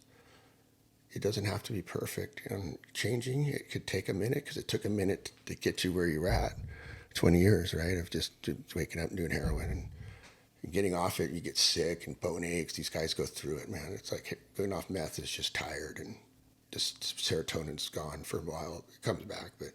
it doesn't have to be perfect. Changing, it could take a minute, because it took a minute to get you where you're at. 20 years, right, of just waking up and doing heroin. Getting off it, you get sick and bone aches. These guys go through it, man. It's like going off meth is just tired and just serotonin's gone for a while. It comes back, but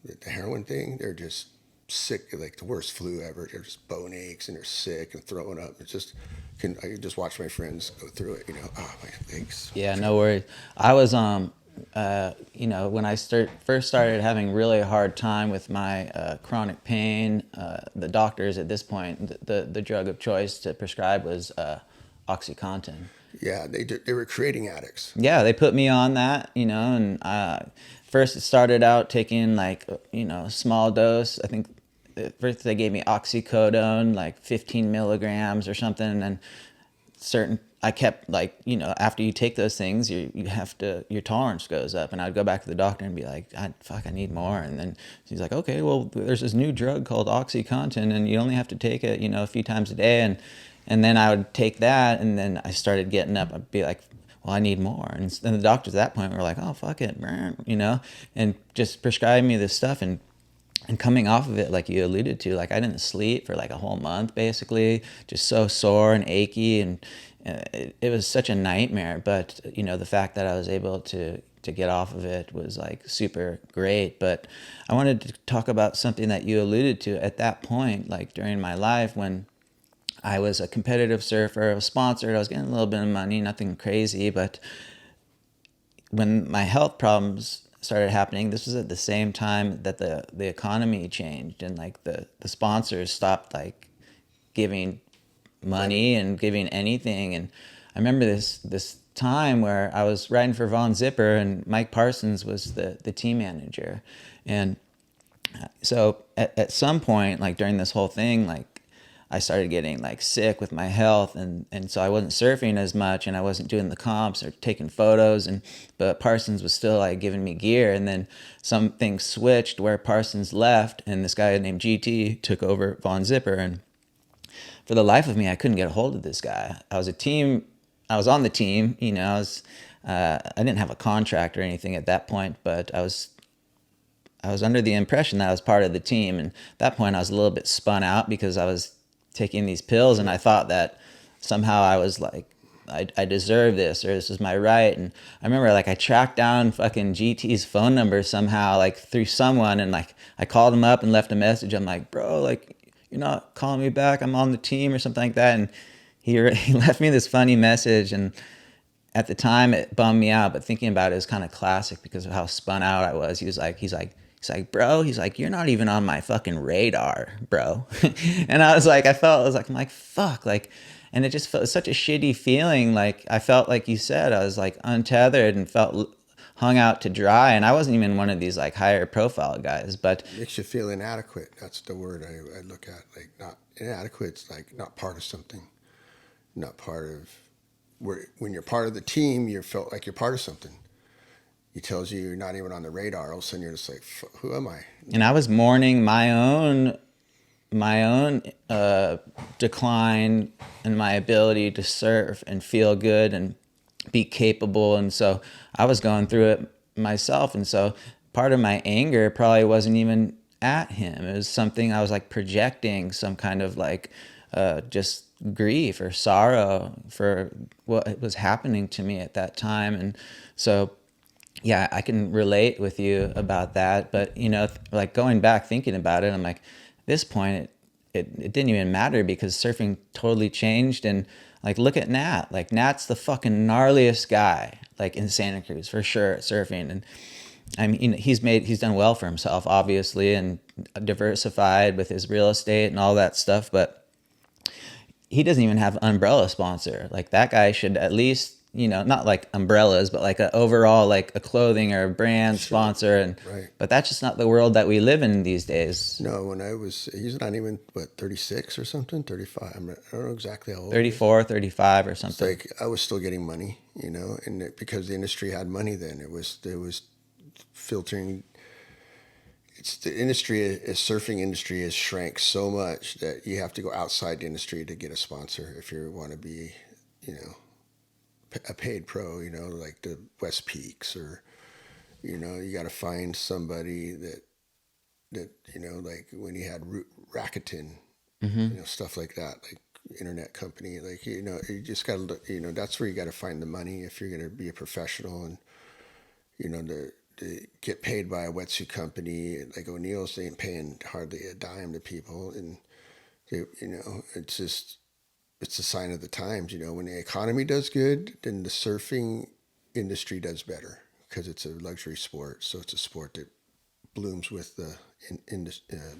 the heroin thing, they're just sick, like the worst flu ever. They're just bone aches and they're sick and throwing up. It's just, I can just watch my friends go through it. Oh, my legs. Yeah, no worries. I was when I first started having really hard time with my chronic pain, the doctors at this point, the drug of choice to prescribe was OxyContin. Yeah, they were creating addicts. Yeah, they put me on that, and first it started out taking like, small dose. I think at first they gave me oxycodone, like 15 milligrams or something, and then I kept like, after you take those things, you have to, your tolerance goes up, and I'd go back to the doctor and be like, I need more. And then she's like, okay, well, there's this new drug called OxyContin, and you only have to take it, a few times a day. And then I would take that, and then I started getting up. I'd be like, well, I need more. And the doctors at that point were like, oh, fuck it, and just prescribed me this stuff. And coming off of it, like you alluded to, like I didn't sleep for like a whole month, basically, just so sore and achy. And it was such a nightmare. But, the fact that I was able to get off of it was like super great. But I wanted to talk about something that you alluded to at that point, like during my life when I was a competitive surfer, I was sponsored, I was getting a little bit of money, nothing crazy. But when my health problems started happening, this was at the same time that the economy changed, and like the sponsors stopped like giving money and giving anything. And I remember this time where I was riding for Von Zipper, and Mike Parsons was the team manager. And so at some point, like during this whole thing, like I started getting like sick with my health, and so I wasn't surfing as much, and I wasn't doing the comps or taking photos, but Parsons was still like giving me gear. And then something switched where Parsons left, and this guy named GT took over Von Zipper. And for the life of me, I couldn't get a hold of this guy. I was on the team, I didn't have a contract or anything at that point, but I was under the impression that I was part of the team. And at that point I was a little bit spun out because I was taking these pills, and I thought that somehow I was like, I deserve this, or this is my right. And I remember like I tracked down fucking GT's phone number somehow, like through someone, and like I called him up and left a message. I'm like, bro, like you're not calling me back, I'm on the team or something like that. And he left me this funny message, and at the time it bummed me out, but thinking about it is kind of classic because of how spun out I was. He's like, bro, you're not even on my fucking radar, bro. And I was like, I'm like, fuck, like, and it just felt such a shitty feeling. Like I felt like you said, I was like untethered and felt hung out to dry. And I wasn't even one of these like higher profile guys, but It makes you feel inadequate. That's the word I look at. Like not inadequate. It's like not part of something, not part of when you're part of the team, you felt like you're part of something. He tells you you're not even on the radar. All of a sudden, you're just like, "Who am I?" And I was mourning my own decline in my ability to surf and feel good and be capable. And so I was going through it myself. And so part of my anger probably wasn't even at him. It was something I was like projecting, some kind of like just grief or sorrow for what was happening to me at that time. And so yeah, I can relate with you about that. But, like going back thinking about it, I'm like, at this point, it didn't even matter because surfing totally changed. And like, look at Nat. Like, Nat's the fucking gnarliest guy, like in Santa Cruz for sure at surfing. And I mean, he's done well for himself, obviously, and diversified with his real estate and all that stuff. But he doesn't even have an umbrella sponsor. Like, that guy should at least, not like umbrellas, but like a overall, like a clothing or a brand sponsor. And Right. But that's just not the world that we live in these days. No, he's not even 36 or something, 35. I don't know exactly how old. 34, 35 or something. It's like I was still getting money, and because the industry had money then, it was filtering. It's the industry, the surfing industry has shrank so much that you have to go outside the industry to get a sponsor if you want to be, a paid pro, like the West Peaks, or, you got to find somebody that, like when he had Rakuten, Stuff like that, like internet company, like, you just got to look, that's where you got to find the money if you're going to be a professional. And, to get paid by a wetsuit company like O'Neill's, they ain't paying hardly a dime to people. And, it's just, it's a sign of the times. When the economy does good, then the surfing industry does better because it's a luxury sport. So it's a sport that blooms with the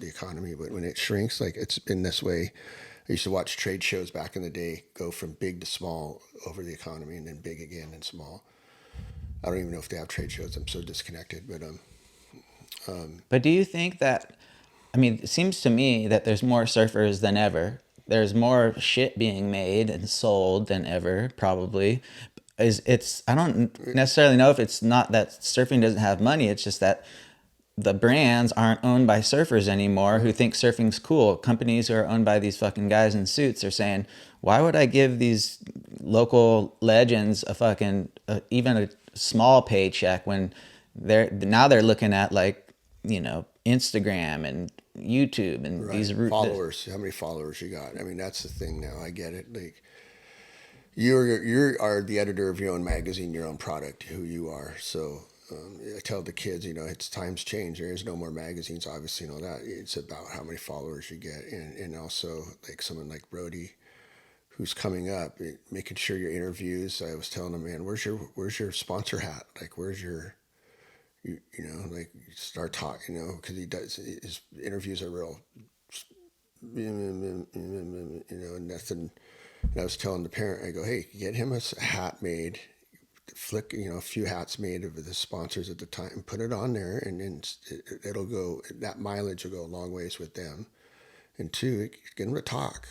economy. But when it shrinks, like it's been this way, I used to watch trade shows back in the day go from big to small over the economy, and then big again and small. I don't even know if they have trade shows. I'm so disconnected. But do you think that, I mean, it seems to me that there's more surfers than ever. There's more shit being made and sold than ever, probably. I don't necessarily know if it's not that surfing doesn't have money. It's just that the brands aren't owned by surfers anymore who think surfing's cool. Companies who are owned by these fucking guys in suits are saying, why would I give these local legends a fucking, even a small paycheck when they're looking at like, Instagram and YouTube and right. these Followers, how many followers you got? I mean, that's the thing now. I get it. Like, you are the editor of your own magazine, your own product, who you are. So I tell the kids, it's times change. There is no more magazines, obviously, and all that. It's about how many followers you get, and also like someone like Brody, who's coming up, making sure your interviews. I was telling him, man, where's your sponsor hat? Like, where's your like start talking, because he does his interviews are real, and nothing. And I was telling the parent, I go, hey, get him a hat made, flick, a few hats made of the sponsors at the time, and put it on there, and then it'll go, that mileage will go a long ways with them. And two, get him to talk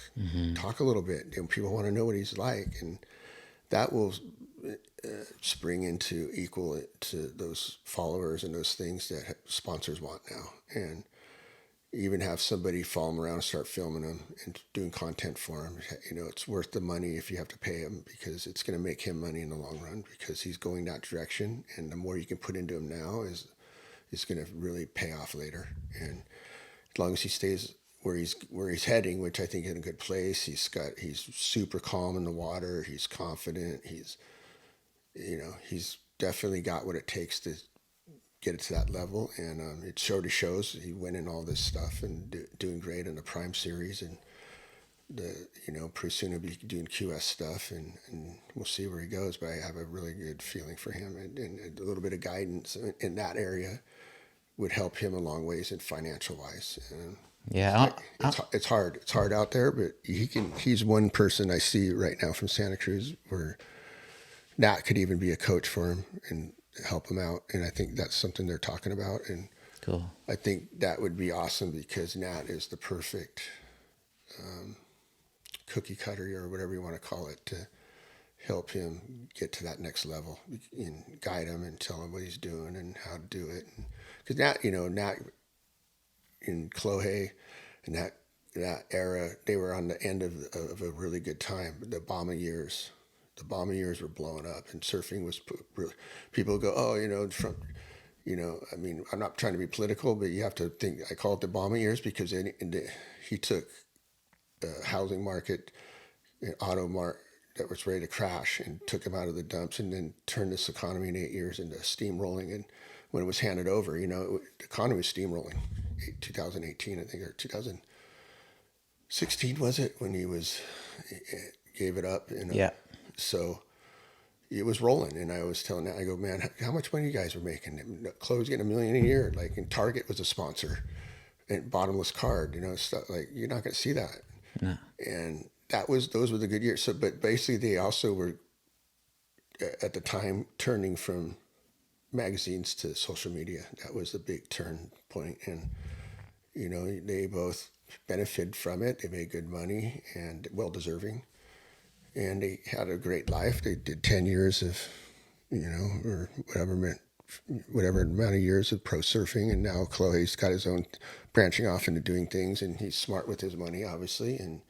a little bit. People want to know what he's like, and that will spring into equal to those followers and those things that sponsors want now. And even have somebody follow him around and start filming him and doing content for him. It's worth the money if you have to pay him, because it's going to make him money in the long run, because he's going that direction. And the more you can put into him now is going to really pay off later. And as long as he stays where he's heading, which I think is in a good place, he's super calm in the water. He's confident. He's definitely got what it takes to get it to that level. And it shows he winning all this stuff and doing great in the Prime series, and pretty soon he'll be doing QS stuff, and we'll see where he goes. But I have a really good feeling for him, and a little bit of guidance in that area would help him a long ways in financial wise. And yeah, it's hard. It's hard out there, but he's one person I see right now from Santa Cruz where Nat could even be a coach for him and help him out. And I think that's something they're talking about. And cool. I think that would be awesome, because Nat is the perfect cookie cutter, or whatever you want to call it, to help him get to that next level and guide him and tell him what he's doing and how to do it. Because Nat in Clohe and that era, they were on the end of a really good time. The Obama years were blowing up, and surfing was really, people go, oh, from, I mean, I'm not trying to be political, but you have to think, I call it the Obama years because he took the housing market, auto market that was ready to crash, and took him out of the dumps, and then turned this economy in 8 years into steamrolling. And when it was handed over, the economy was steamrolling. 2018, I think, or 2016 was it, when he gave it up? Yeah. So it was rolling, and I was telling that, I go, man, how much money you guys were making? Chloe's getting $1 million a year, like, and Target was a sponsor, and Bottomless Card, stuff like, you're not going to see that. No. And those were the good years. So, but basically, they also were at the time turning from magazines to social media. That was the big turn point, and they both benefited from it. They made good money and well deserving. And they had a great life. They did 10 years of, or whatever amount of years of pro surfing. And now Chloe's got his own, branching off into doing things, and he's smart with his money, obviously. And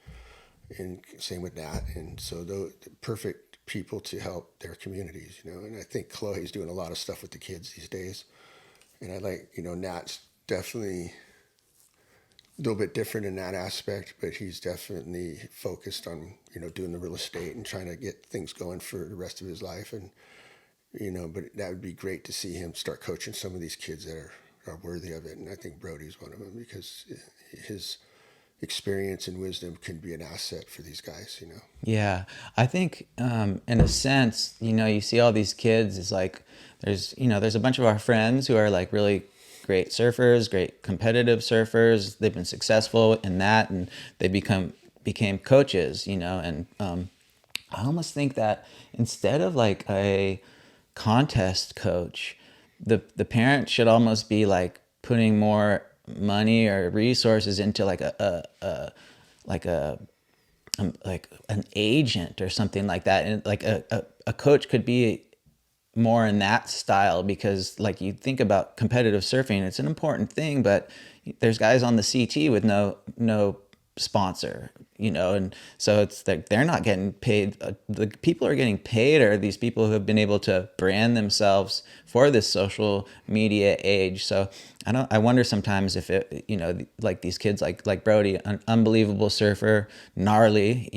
same with that. And so the perfect people to help their communities, and I think Chloe's doing a lot of stuff with the kids these days. And I like, Nat's definitely little bit different in that aspect, but he's definitely focused on, doing the real estate and trying to get things going for the rest of his life. And, but that would be great to see him start coaching some of these kids that are worthy of it. And I think Brody's one of them, because his experience and wisdom can be an asset for these guys. Yeah, I think in a sense, you see all these kids. It's like there's a bunch of our friends who are like really great surfers, great competitive surfers. They've been successful in that, and they became coaches. And I almost think that instead of like a contest coach, the parent should almost be like putting more money or resources into like like an agent or something like that. And like a coach could be more in that style, because like you think about competitive surfing, it's an important thing, but there's guys on the CT with no sponsor, and so it's like they're not getting paid. The people are getting paid are these people who have been able to brand themselves for this social media age. So I wonder sometimes if it, like these kids like Brody, an unbelievable surfer, gnarly,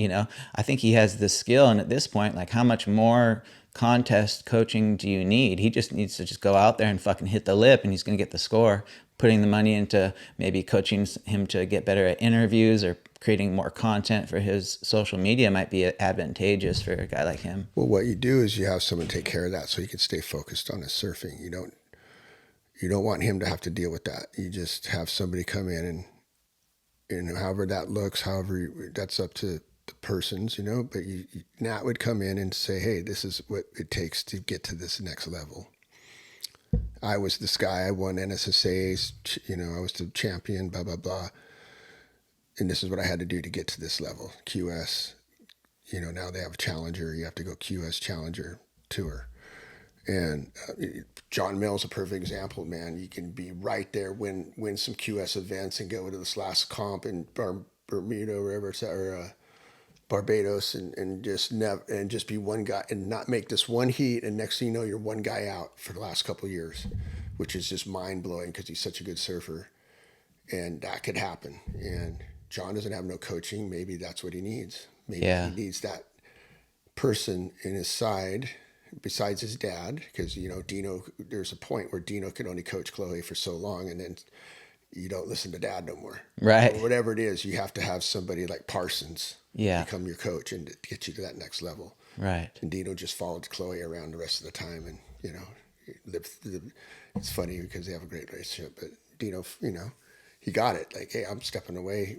I think he has the skill, and at this point, like how much more contest coaching do you need? He just needs to just go out there and fucking hit the lip, and he's going to get the score. Putting the money into maybe coaching him to get better at interviews or creating more content for his social media might be advantageous for a guy like him. Well, what you do is you have someone take care of that so he can stay focused on his surfing. You don't want him to have to deal with that. You just have somebody come in and however that looks, however that's up to the persons, but Nat would come in and say, hey, this is what it takes to get to this next level. I was this guy, I won NSSAs, I was the champion, blah, blah, blah. And this is what I had to do to get to this level. QS, now they have a challenger. You have to go QS challenger tour. And John Mill's a perfect example, man. You can be right there, win some QS events and go to this last comp in Bermuda or wherever it's at, or Barbados, and just be one guy and not make this one heat, and next thing you know, you're one guy out for the last couple of years, which is just mind blowing because he's such a good surfer, and that could happen. And John doesn't have no coaching. Maybe that's what he needs. Maybe he needs that person in his side besides his dad, because Dino. There's a point where Dino could only coach Chloe for so long, and then you don't listen to dad no more. Right. Or whatever it is, you have to have somebody like Parsons Yeah. become your coach and get you to that next level. Right. And Dino just followed Chloe around the rest of the time, and it's funny because they have a great relationship. But Dino, he got it. Like, hey, I'm stepping away.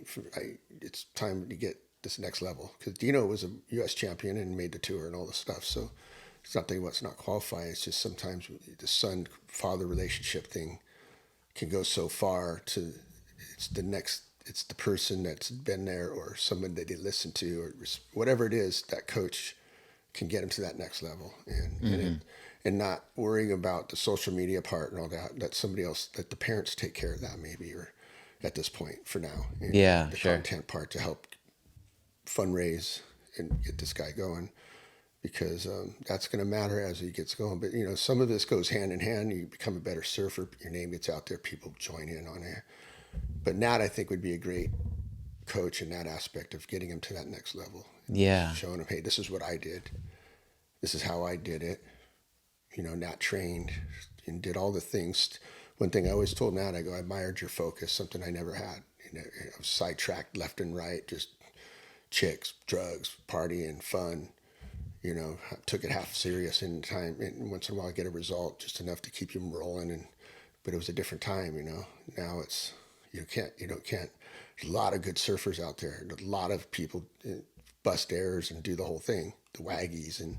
It's time to get this next level, because Dino was a U.S. champion and made the tour and all this stuff. So it's not that he wants not qualify. It's just sometimes the son-father relationship thing can go so far to it's the person that's been there or someone that they listen to or whatever it is, that coach can get them to that next level, and not worrying about the social media part and all that somebody else, that the parents take care of that maybe, or at this point for now. The content part to help fundraise and get this guy going, because that's going to matter as he gets going. But some of this goes hand in hand. You become a better surfer, your name gets out there, people join in on it. But Nat, I think, would be a great coach in that aspect of getting him to that next level. Yeah. Showing him, hey, this is what I did. This is how I did it. Nat trained and did all the things. One thing I always told Nat, I go, I admired your focus, something I never had. I was sidetracked left and right, just chicks, drugs, partying, fun. Took it half serious in time, and once in a while I get a result, just enough to keep you rolling. But it was a different time, Now it's you don't can't. There's a lot of good surfers out there. A lot of people bust airs and do the whole thing, the waggies, and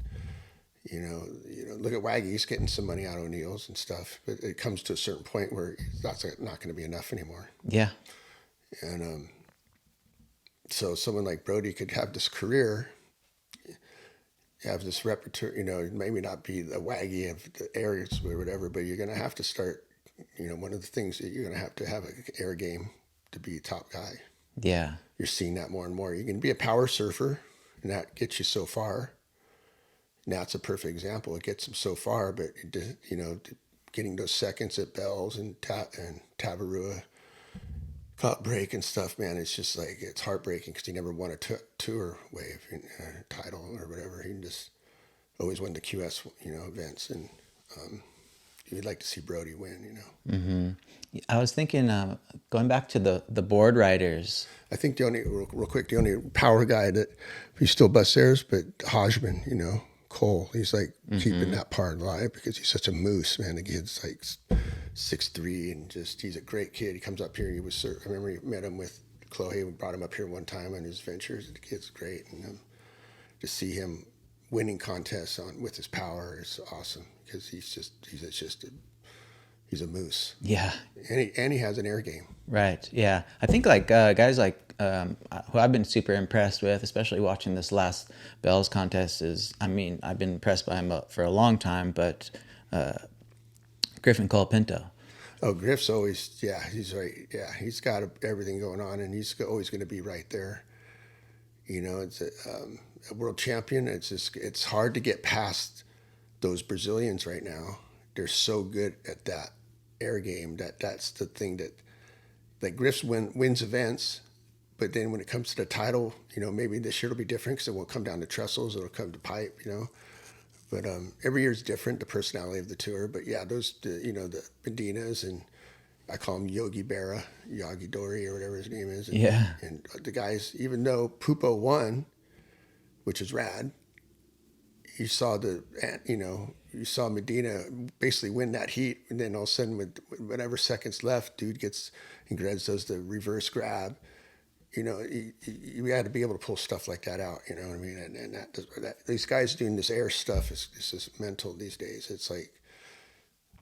look at waggies getting some money out of O'Neill's and stuff. But it comes to a certain point where that's not going to be enough anymore. Yeah. And so someone like Brody could have this career. Have this repertoire, maybe not be the waggy of the areas or whatever, but you're going to have to start, one of the things that you're going to have an air game to be a top guy. Yeah. You're seeing that more and more. You can be a power surfer, and that gets you so far. Now it's a perfect example. It gets them so far, but, getting those seconds at Bells and Tabarua, break and stuff, man. It's just like, it's heartbreaking because he never won a tour wave title or whatever. He just always won the QS, events. And you'd like to see Brody win, Mm-hmm. I was thinking, going back to the board riders. I think the only, real quick, the only power guy that he still busts theirs, but Hodgman, Cole, he's like keeping that part alive because he's such a moose, man. The kid's like 6'3" and he's a great kid. He comes up here. I remember he met him with Chloe. We brought him up here one time on his ventures. The kid's great, and to see him winning contests with his power is awesome because he's a moose. Yeah, and he has an air game. Right. Yeah, I think like guys like who I've been super impressed with, especially watching this last Bells contest, I've been impressed by him for a long time, but Griffin Colapinto. Oh, Griff's always, he's right. Yeah, he's got everything going on, and he's always going to be right there. It's a world champion. It's hard to get past those Brazilians right now. They're so good at that air game that's the thing that Griff's wins events. But then when it comes to the title, maybe this year it'll be different because it won't come down to trestles. It'll come to pipe, But every year is different, the personality of the tour. But yeah, the Medinas, and I call him Yogi Berra, Yogi Dori, or whatever his name is. And the guys, even though Pupo won, which is rad, you saw Medina basically win that heat. And then all of a sudden, with whatever seconds left, dude does the reverse grab. You got to be able to pull stuff like that out. You know what I mean? And that these guys doing this air stuff is just mental these days. It's like,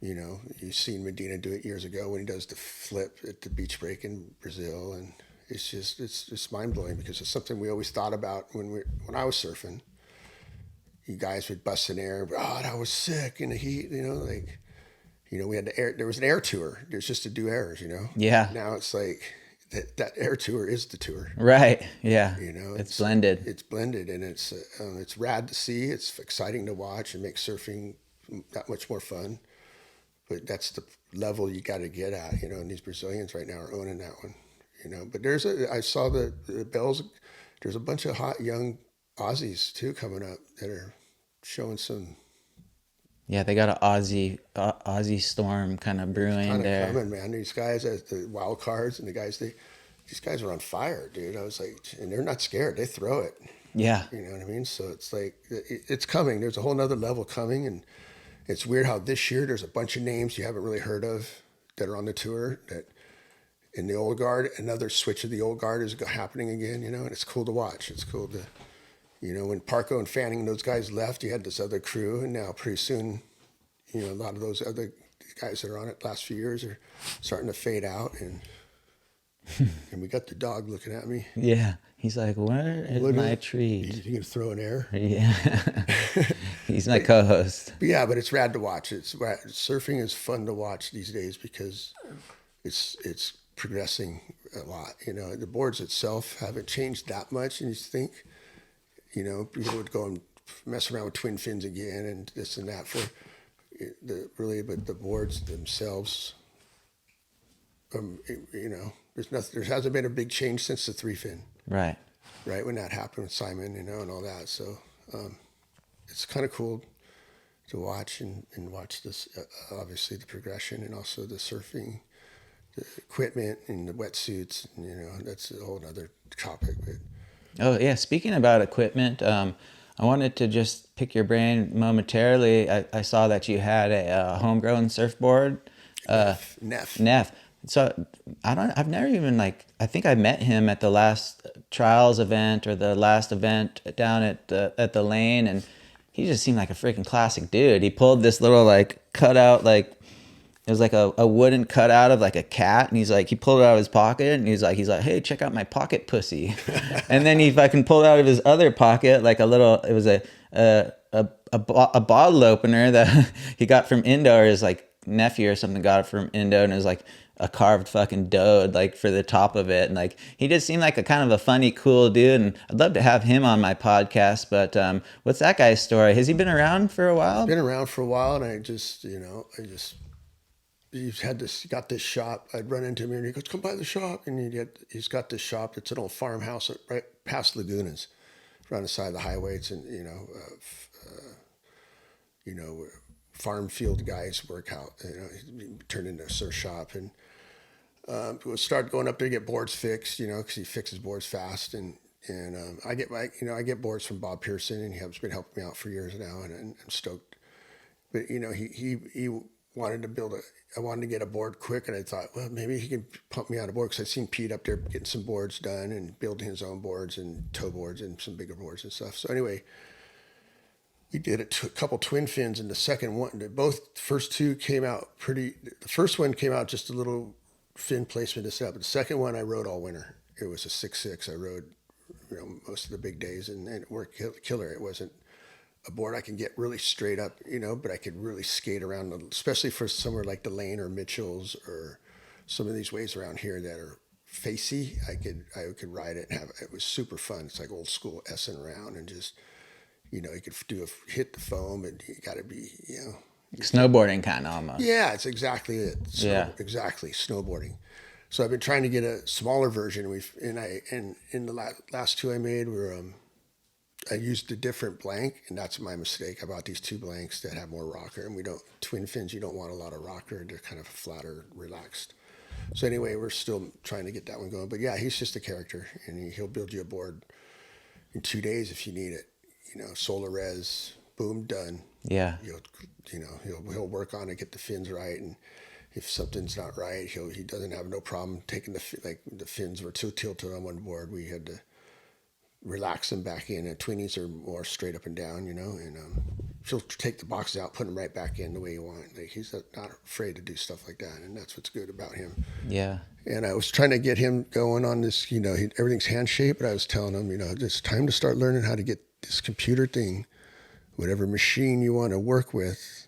you've seen Medina do it years ago when he does the flip at the beach break in Brazil, and it's just mind blowing because it's something we always thought about when I was surfing. You guys would bust in air, that was sick in the heat. We had the air. There was an air tour. There's just to do airs. Yeah. Now it's like. That air tour is the tour, right? Yeah, it's blended. It's blended, and it's rad to see. It's exciting to watch and makes surfing that much more fun. But that's the level you got to get at, And these Brazilians right now are owning that one, But I saw the Bells. There's a bunch of hot young Aussies too coming up that are showing some. Yeah, they got an Aussie storm kind of brewing there. Coming, man. These guys as the wild cards and these guys are on fire, dude. I was like, and they're not scared. They throw it. Yeah. You know what I mean? So it's like, it's coming. There's a whole nother level coming. And it's weird how this year there's a bunch of names you haven't really heard of that are on the tour that in the old guard, another switch of the old guard is happening again, and it's cool to watch. It's cool to, when Parco and Fanning and those guys left, you had this other crew, and now pretty soon, a lot of those other guys that are on it last few years are starting to fade out, and we got the dog looking at me. Yeah, he's like, "Where is my treat?" You gonna throw an air? Yeah, he's my co-host. But it's rad to watch. It's rad. Surfing is fun to watch these days because it's progressing a lot. The boards itself haven't changed that much, and you think. People would go and mess around with twin fins again and this and that but the boards themselves, there hasn't been a big change since the 3-fin. Right. Right when that happened with Simon, and all that. So it's kind of cool to watch and watch this, obviously the progression and also the surfing, the equipment and the wetsuits. That's a whole other topic, but. Oh, yeah. Speaking about equipment, I wanted to just pick your brain momentarily. I saw that you had a homegrown surfboard. Neff. So I've never even I think I met him at the last trials event or the last event down at the lane, and he just seemed like a freaking classic dude. He pulled this little cutout, it was like a wooden cutout of a cat, and he pulled it out of his pocket, and he's like, "Hey, check out my pocket pussy." And then he fucking pulled out of his other pocket it was a bottle opener that he got from Indo, or his nephew or something got it from Indo, and it was a carved fucking dode for the top of it, and he just seemed like a kind of a funny, cool dude, and I'd love to have him on my podcast. But what's that guy's story? Has he been around for a while? Been around for a while, and I got this shop. I'd run into him and he goes, "Come by the shop." And he's got this shop. It's an old farmhouse right past Lagunas, around the side of the highway. It's in, you know, farm field guys work out. Turned into a surf shop, and we'll start going up there to get boards fixed. Because he fixes boards fast, and I get boards from Bob Pearson, and he's been helping me out for years now, and I'm stoked. But he wanted to I wanted to get a board quick, and I thought, well, maybe he can pump me out a board, because I'd seen Pete up there getting some boards done and building his own boards and tow boards and some bigger boards and stuff. So anyway, we did a couple twin fins, and the second one, first two came out pretty. The first one came out just a little fin placement to set up. But the second one I rode all winter. It was a 6.6. I rode most of the big days, and it worked killer. It wasn't a board I can get really straight up, but I could really skate around, especially for somewhere like the Lane or Mitchell's or some of these ways around here that are facey. I could ride it and it was super fun. It's like old school S-ing around, and just, you could hit the foam, and you got to be, snowboarding kind of almost. Yeah, it's exactly it. Exactly, snowboarding. So I've been trying to get a smaller version. In the last two I made were I used a different blank, and that's my mistake. I bought these two blanks that have more rocker, and twin fins, you don't want a lot of rocker. They're kind of flatter, relaxed. So anyway, we're still trying to get that one going. But yeah, he's just a character, and he'll build you a board in 2 days if you need it. Solar res, boom, done. Yeah. He'll work on it, get the fins right, and if something's not right, he doesn't have no problem taking the fins were too tilted on one board. We had to relax them back in, and twinnies are more straight up and down, and she'll take the boxes out, put them right back in the way you want. Like, he's not afraid to do stuff like that, and that's what's good about him. Yeah. And I was trying to get him going on this, everything's hand shaped, but I was telling him, it's time to start learning how to get this computer thing, whatever machine you want to work with.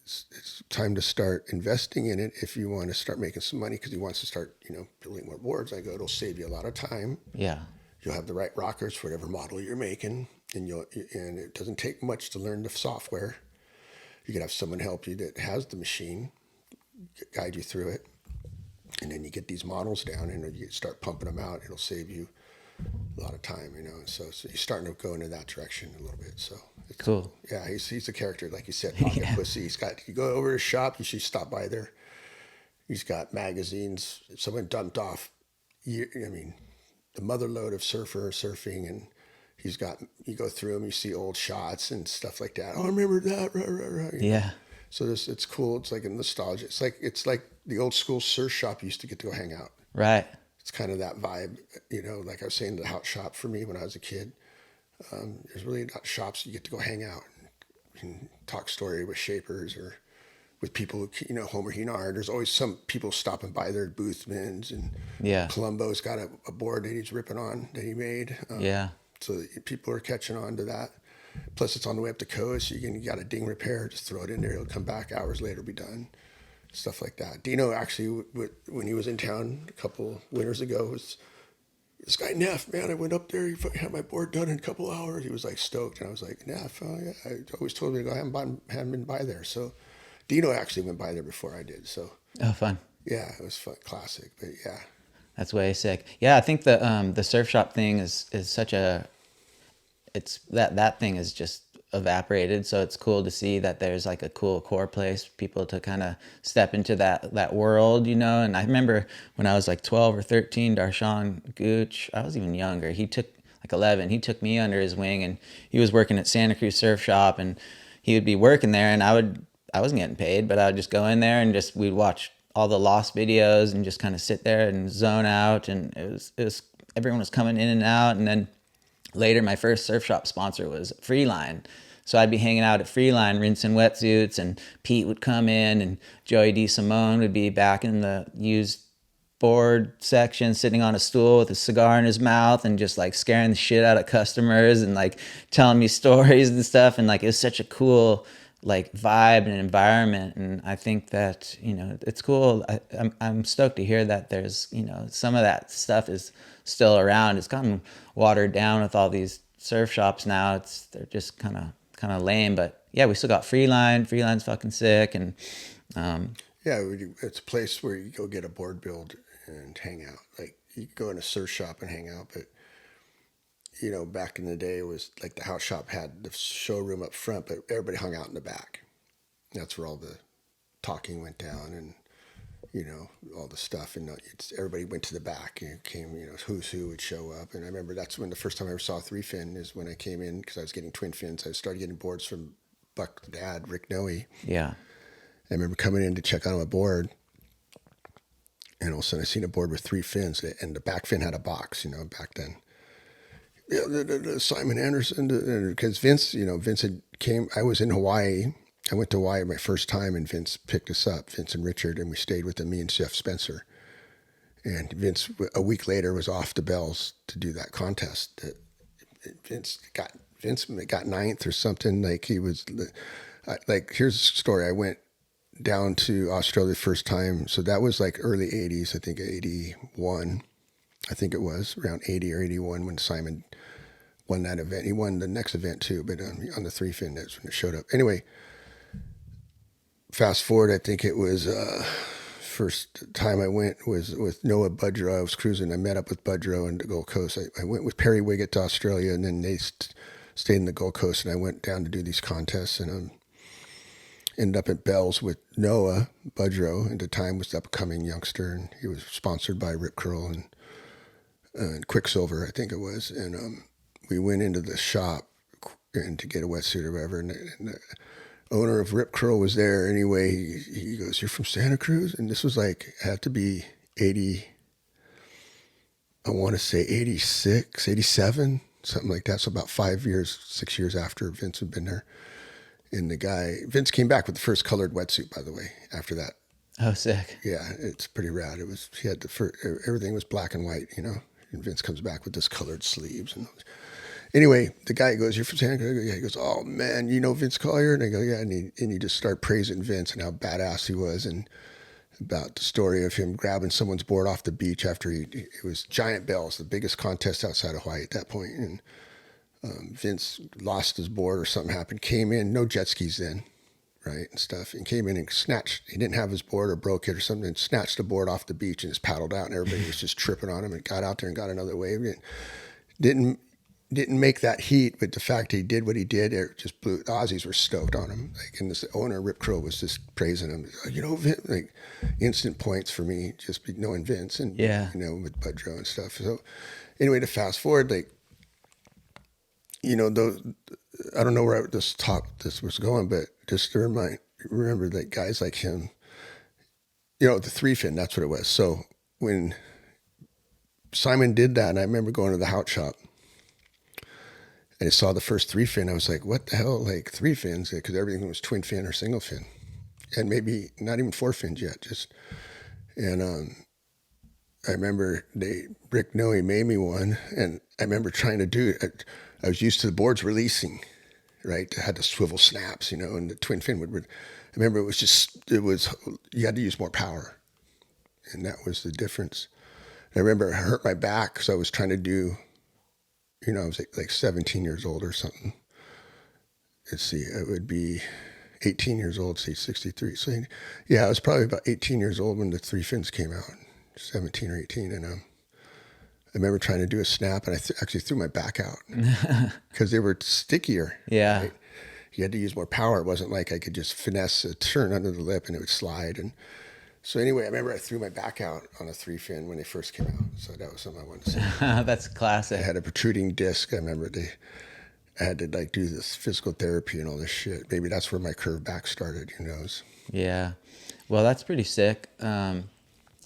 It's time to start investing in it if you want to start making some money, because he wants to start, building more boards. I go, it'll save you a lot of time. Yeah. You'll have the right rockers for whatever model you're making, and it doesn't take much to learn the software. You can have someone help you that has the machine, guide you through it, and then you get these models down, and you start pumping them out. It'll save you a lot of time, So you're starting to go into that direction a little bit. So it's cool. Yeah, he's a character, like you said, pocket pussy. You go over to his shop, you should stop by there. He's got magazines. Someone dumped off, the mother lode of surfing, and you go through them, you see old shots and stuff like that. Oh, I remember that. Right. Yeah. So it's cool. It's like a nostalgia. It's like the old school surf shop you used to get to go hang out. Right. It's kind of that vibe, like I was saying, the house shop for me when I was a kid. There's really not shops you get to go hang out and talk story with shapers or with people, Homer Henard. There's always some people stopping by there, Boothman's, and Columbo's got a board that he's ripping on that he made. So people are catching on to that. Plus, it's on the way up the coast. You got a ding repair, just throw it in there. It'll come back hours later, be done. Stuff like that. Dino actually, when he was in town a couple winters ago, was this guy Neff, man. I went up there. He had my board done in a couple hours. He was like stoked, and I was like, Neff, oh yeah. I always told him to go. I haven't been by there. So Dino actually went by there before I did. So fun. Yeah, it was fun, classic. But yeah, that's way sick. Yeah, I think the surf shop thing is such a. It's that thing is just evaporated, so it's cool to see that there's like a cool core place for people to kind of step into that world, and I remember when I was like 12 or 13, Darshan Gooch, I was even younger, he took like 11, he took me under his wing, and he was working at Santa Cruz Surf Shop, and he would be working there, and I wasn't getting paid, but I would just go in there and we'd watch all the Lost videos and just kind of sit there and zone out, and it was everyone was coming in and out. And then later, my first surf shop sponsor was Freeline. So I'd be hanging out at Freeline, rinsing wetsuits, and Pete would come in, and Joey DeSimone would be back in the used board section, sitting on a stool with a cigar in his mouth, and just like scaring the shit out of customers, and like telling me stories and stuff. And like, it was such a cool like vibe and environment. And I think that, it's cool. I'm stoked to hear that there's, some of that stuff is still around. It's gotten watered down with all these surf shops now. They're just kind of lame, but yeah, we still got Freeline. Freeline's fucking sick. And Yeah, it's a place where you go get a board build and hang out. Like you could go in a surf shop and hang out, but back in the day it was like the house shop had the showroom up front, but everybody hung out in the back. That's where all the talking went down and all the stuff, and everybody went to the back and who's who would show up. And I remember that's when the first time I ever saw three fin is when I came in, because I was getting twin fins. I started getting boards from Buck's dad, Rick Noe. Yeah. I remember coming in to check on a board, and all of a sudden I seen a board with three fins, and the back fin had a box, back then. Yeah, the Simon Anderson, because Vince had came. I was in Hawaii. I went to Hawaii my first time, and Vince picked us up, Vince and Richard, and we stayed with them, me and Jeff Spencer. And Vince, a week later, was off to Bell's to do that contest. Vince got ninth or something. Like he was, here's a story. I went down to Australia the first time. So that was like early 80s, I think 81. I think it was around 80 or 81 when Simon won that event. He won the next event too, but on the three fin, that's when it showed up. Anyway, fast forward, I think it was first time I went was with Noah Budrow. I was cruising. I met up with Budrow in the Gold Coast. I went with Perry Wiggett to Australia, and then they stayed in the Gold Coast, and I went down to do these contests, and ended up at Bell's with Noah Budrow. At the time was the upcoming youngster, and he was sponsored by Rip Curl and Quicksilver, I think it was. And we went into the shop and to get a wetsuit or whatever, and the owner of Rip Curl was there anyway. He goes, "You're from Santa Cruz?" And this was like, had to be 80, I want to say 86, 87, something like that. So about 6 years after Vince had been there. And Vince came back with the first colored wetsuit, by the way, after that. Oh, sick. Yeah, it's pretty rad. He had everything was black and white, and Vince comes back with this colored sleeves. And anyway, the guy goes, "You're from Santa Cruz?" Yeah, he goes, "Oh man, you know Vince Collier?" And I go, "Yeah." And he just started praising Vince and how badass he was, and about the story of him grabbing someone's board off the beach after it was Giant Bells, the biggest contest outside of Hawaii at that point. And Vince lost his board or something happened, came in, no jet skis then, right, and stuff, and came in and he didn't have his board or broke it or something, and snatched the board off the beach and just paddled out, and everybody was just tripping on him, and got out there and got another wave. Didn't make that heat, but the fact he did what he did, it just blew. The Aussies were stoked on him. And this owner, Rip Curl, was just praising him. Vince, instant points for me, just knowing Vince and, with Budrow and stuff. So anyway, to fast forward, those, I don't know where this was going, but just to remember that guys like him, the three fin, that's what it was. So when Simon did that, and I remember going to the hout shop, and I saw the first three fin, I was like, what the hell, like three fins? Because everything was twin fin or single fin. And maybe not even four fins yet, and I remember Rick Noe made me one, and I remember trying to do it. I was used to the boards releasing, right? It had the swivel snaps, and the twin fin would. I remember you had to use more power, and that was the difference. And I remember I hurt my back because I was trying to do, I was like 17 years old or something. Let's see, it would be 18 years old, say 63. So yeah, I was probably about 18 years old when the three fins came out, 17 or 18, and I remember trying to do a snap, and I actually threw my back out because they were stickier. Yeah. Right? You had to use more power. It wasn't like I could just finesse a turn under the lip and it would slide. And so anyway, I remember I threw my back out on a three fin when they first came out. So that was something I wanted to say. That's classic. I had a protruding disc. I remember I had to do this physical therapy and all this shit. Maybe that's where my curved back started, who knows? Yeah. Well, that's pretty sick.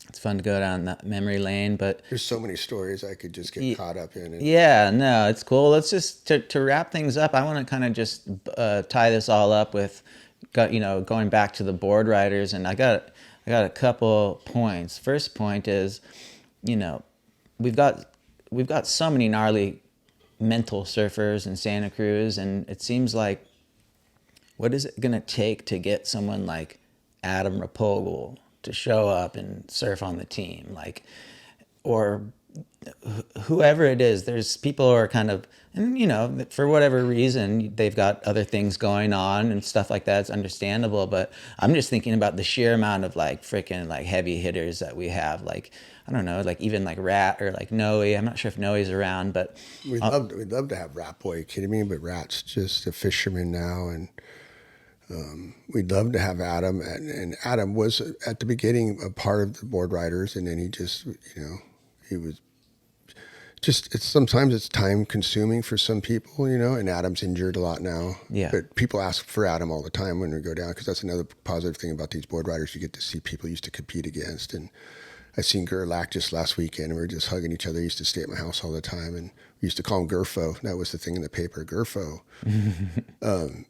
It's fun to go down that memory lane, but there's so many stories I could just get caught up in. Yeah, no, it's cool. Let's just to wrap things up. I want to kind of just tie this all up with, going back to the board riders, and I got a couple points. First point is, we've got so many gnarly mental surfers in Santa Cruz, and it seems like, what is it gonna take to get someone like Adam Rapogel to show up and surf on the team, or whoever it is, there's people who are kind of, and you know, for whatever reason, they've got other things going on and stuff like that. It's understandable, but I'm just thinking about the sheer amount of like freaking like heavy hitters that we have. Like, I don't know, like even like Rat or like Noe. I'm not sure if Noe's around, but We'd love to have Ratboy. You kidding me? But Rat's just a fisherman now, and we'd love to have Adam. And Adam was at the beginning a part of the board riders, and then he just, he was just. Sometimes it's time consuming for some people, And Adam's injured a lot now. Yeah. But people ask for Adam all the time when we go down, because that's another positive thing about these board riders. You get to see people you used to compete against, and I seen Gerlach just last weekend, and we were just hugging each other. He used to stay at my house all the time, and we used to call him Gerfo. That was the thing in the paper, Gerfo.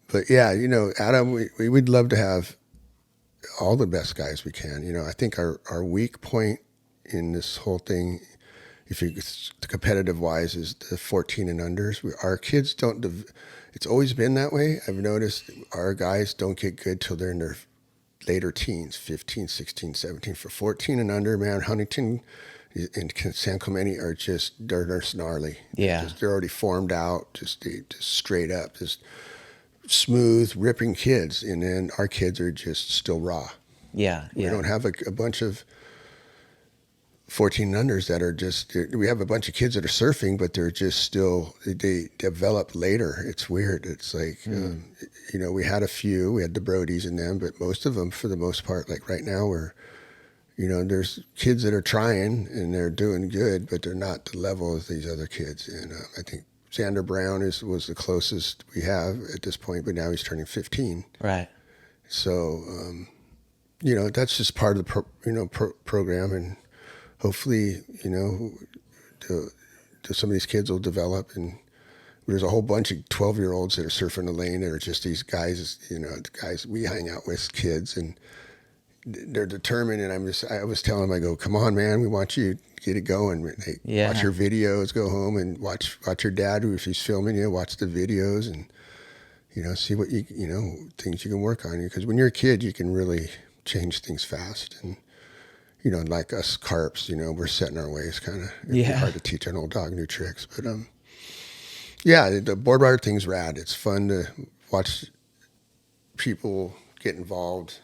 But yeah, Adam, we'd love to have all the best guys we can. I think our weak point in this whole thing, if you competitive wise, is the 14 and unders. Our kids don't. It's always been that way. I've noticed our guys don't get good till they're in their later teens, 15, 16, 17. For 14 and under, man, Huntington and San Clemente are just, they're gnarly. Yeah. They're already formed out, just straight up, just smooth, ripping kids. And then our kids are just still raw. Yeah. We don't have a bunch of 14 unders that are just, we have a bunch of kids that are surfing, but they're just still, they develop later. It's weird. It's like, we had a few, we had the Brodies in them, but most of them, for the most part, like right now, there's kids that are trying and they're doing good, but they're not the level of these other kids. And I think Xander Brown was the closest we have at this point, but now he's turning 15. Right. So, that's just part of the program, and hopefully, some of these kids will develop. And there's a whole bunch of 12-year-olds that are surfing the lane that are just these guys, the guys we hang out with, kids, and they're determined. And I was telling them, I go, come on, man, we want you to get it going. Hey, watch your videos, go home and watch your dad, if he's filming you, watch the videos, and, see what things you can work on. Because when you're a kid, you can really change things fast. And, like us carps, we're set in our ways, kind of. It's hard to teach an old dog new tricks. But, the board rider thing's rad. It's fun to watch people get involved.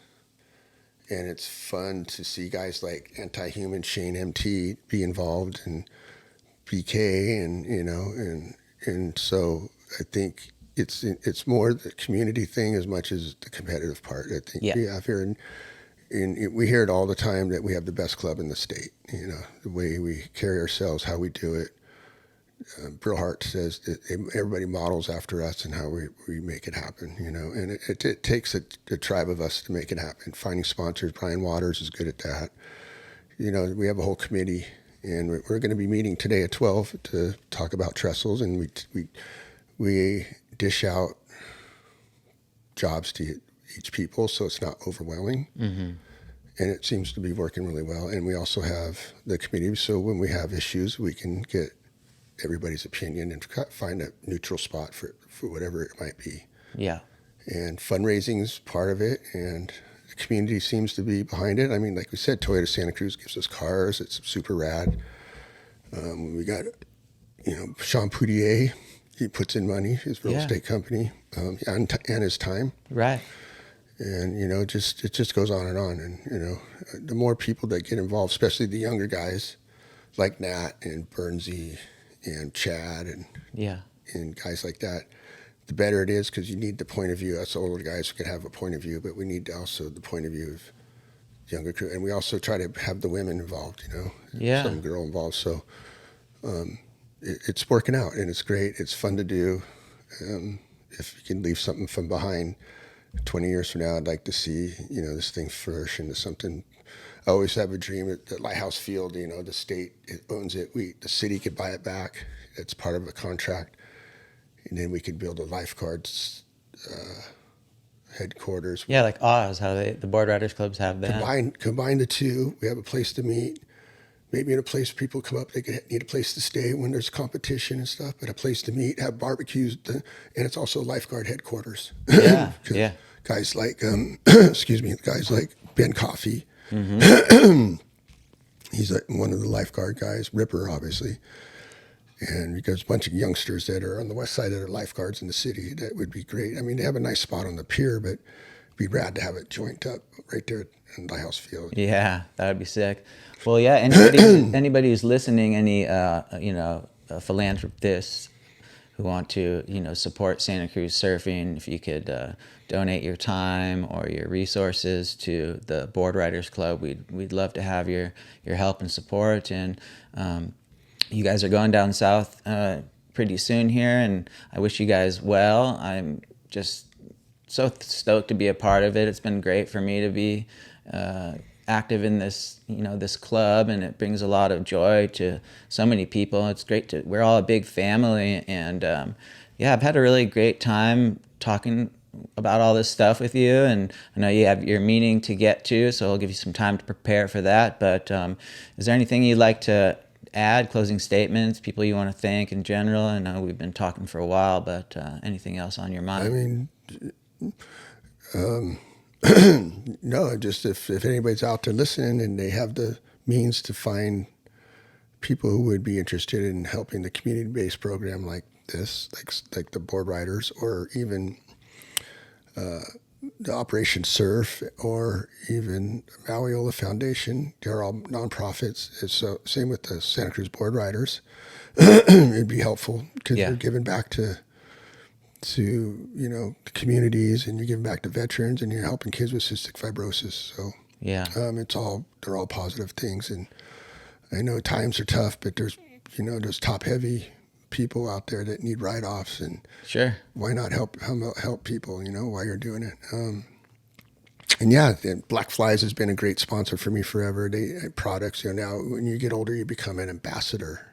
And it's fun to see guys like Anti-Human, Shane MT be involved, and PK, and so I think it's more the community thing as much as the competitive part. I think we have here, and we hear it all the time that we have the best club in the state. The way we carry ourselves, how we do it. Brill Hart says that everybody models after us and how we make it happen, and it takes a tribe of us to make it happen. Finding sponsors, Brian Waters is good at that. We have a whole committee, and we're going to be meeting today at 12 to talk about trestles, and we dish out jobs to each people, so it's not overwhelming. Mm-hmm. And it seems to be working really well. And we also have the committee, so when we have issues, we can get everybody's opinion and find a neutral spot for whatever it might be. Yeah. And fundraising is part of it, and the community seems to be behind it. I mean, like we said, Toyota Santa Cruz gives us cars. It's super rad. We got, Shawn Poutier, he puts in money, his real estate company, and his time. Right. And, it just goes on. And, the more people that get involved, especially the younger guys like Nat and Bernsey and Chad and guys like that, the better it is, because you need the point of view. Us older guys can have a point of view, but we need also the point of view of younger crew. And we also try to have the women involved, some girl involved. So it's working out, and it's great. It's fun to do. If you can leave something from behind 20 years from now, I'd like to see, this thing flourish into something. I always have a dream at the Lighthouse Field, the state owns it. The city could buy it back. It's part of a contract. And then we could build a lifeguards headquarters. Yeah, like Oz, how the board riders clubs have that. Combine the two. We have a place to meet. Maybe in a place people come up, they need a place to stay when there's competition and stuff, but a place to meet, have barbecues, and it's also lifeguard headquarters. Yeah, Guys like, guys like Ben Coffey, mm-hmm. He's one of the lifeguard guys, Ripper, obviously. And because a bunch of youngsters that are on the west side that are lifeguards in the city, that would be great. I mean, they have a nice spot on the pier, but it'd be rad to have it joint up right there in Lighthouse Field. Yeah, that would be sick. Well, yeah, anybody who's listening, any philanthropists who want to support Santa Cruz surfing, if you could donate your time or your resources to the Board Riders Club, we'd love to have your help and support. And you guys are going down south pretty soon here, and I wish you guys well. I'm just so stoked to be a part of it. It's been great for me to be active in this this club, and it brings a lot of joy to so many people. It's great we're all a big family, and yeah, I've had a really great time talking about all this stuff with you, and I know you have your meeting to get to, so I'll give you some time to prepare for that. But is there anything you'd like to add, closing statements, people you want to thank in general? I know we've been talking for a while, but anything else on your mind? I mean, no, just if anybody's out there listening and they have the means to find people who would be interested in helping the community-based program like this, like the Board Riders, or even the Operation Surf, or even Malleola Foundation, they're all nonprofits. It's same with the Santa Cruz Board Riders. It'd be helpful because you're giving back to the communities, and you're giving back to veterans, and you're helping kids with cystic fibrosis. So Yeah. They're all positive things. And I know times are tough, but there's top heavy people out there that need write-offs, and Sure. why not help people, while you're doing it. And yeah, Black Flies has been a great sponsor for me forever. Products, now when you get older, you become an ambassador.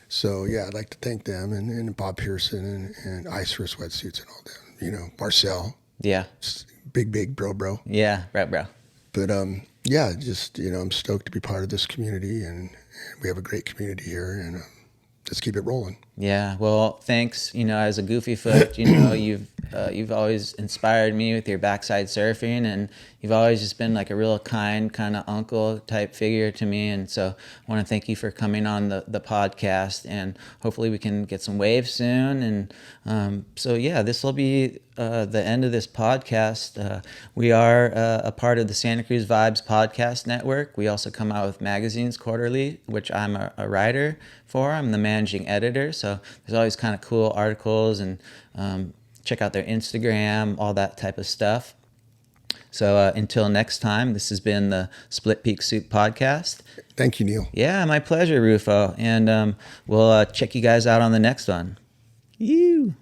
So yeah, I'd like to thank them, and Bob Pearson, and Ice for Sweatsuits and all them. Marcel, Yeah. big bro. Yeah. Right, bro. But yeah, just I'm stoked to be part of this community, and we have a great community here, and let's keep it rolling. Yeah. Well, thanks. As a goofy foot, you've always inspired me with your backside surfing, and you've always just been like a real kind kind of uncle type figure to me. And so I want to thank you for coming on the podcast, and hopefully we can get some waves soon. And so yeah, this will be the end of this podcast. We are a part of the Santa Cruz Vibes podcast network. We also come out with magazines quarterly, which I'm a writer for. I'm the managing editor. So there's always kind of cool articles, and check out their Instagram, all that type of stuff. So until next time, this has been the Split Peak Soup podcast. Thank you, Neil. Yeah, my pleasure, Ruffo. And we'll check you guys out on the next one. You.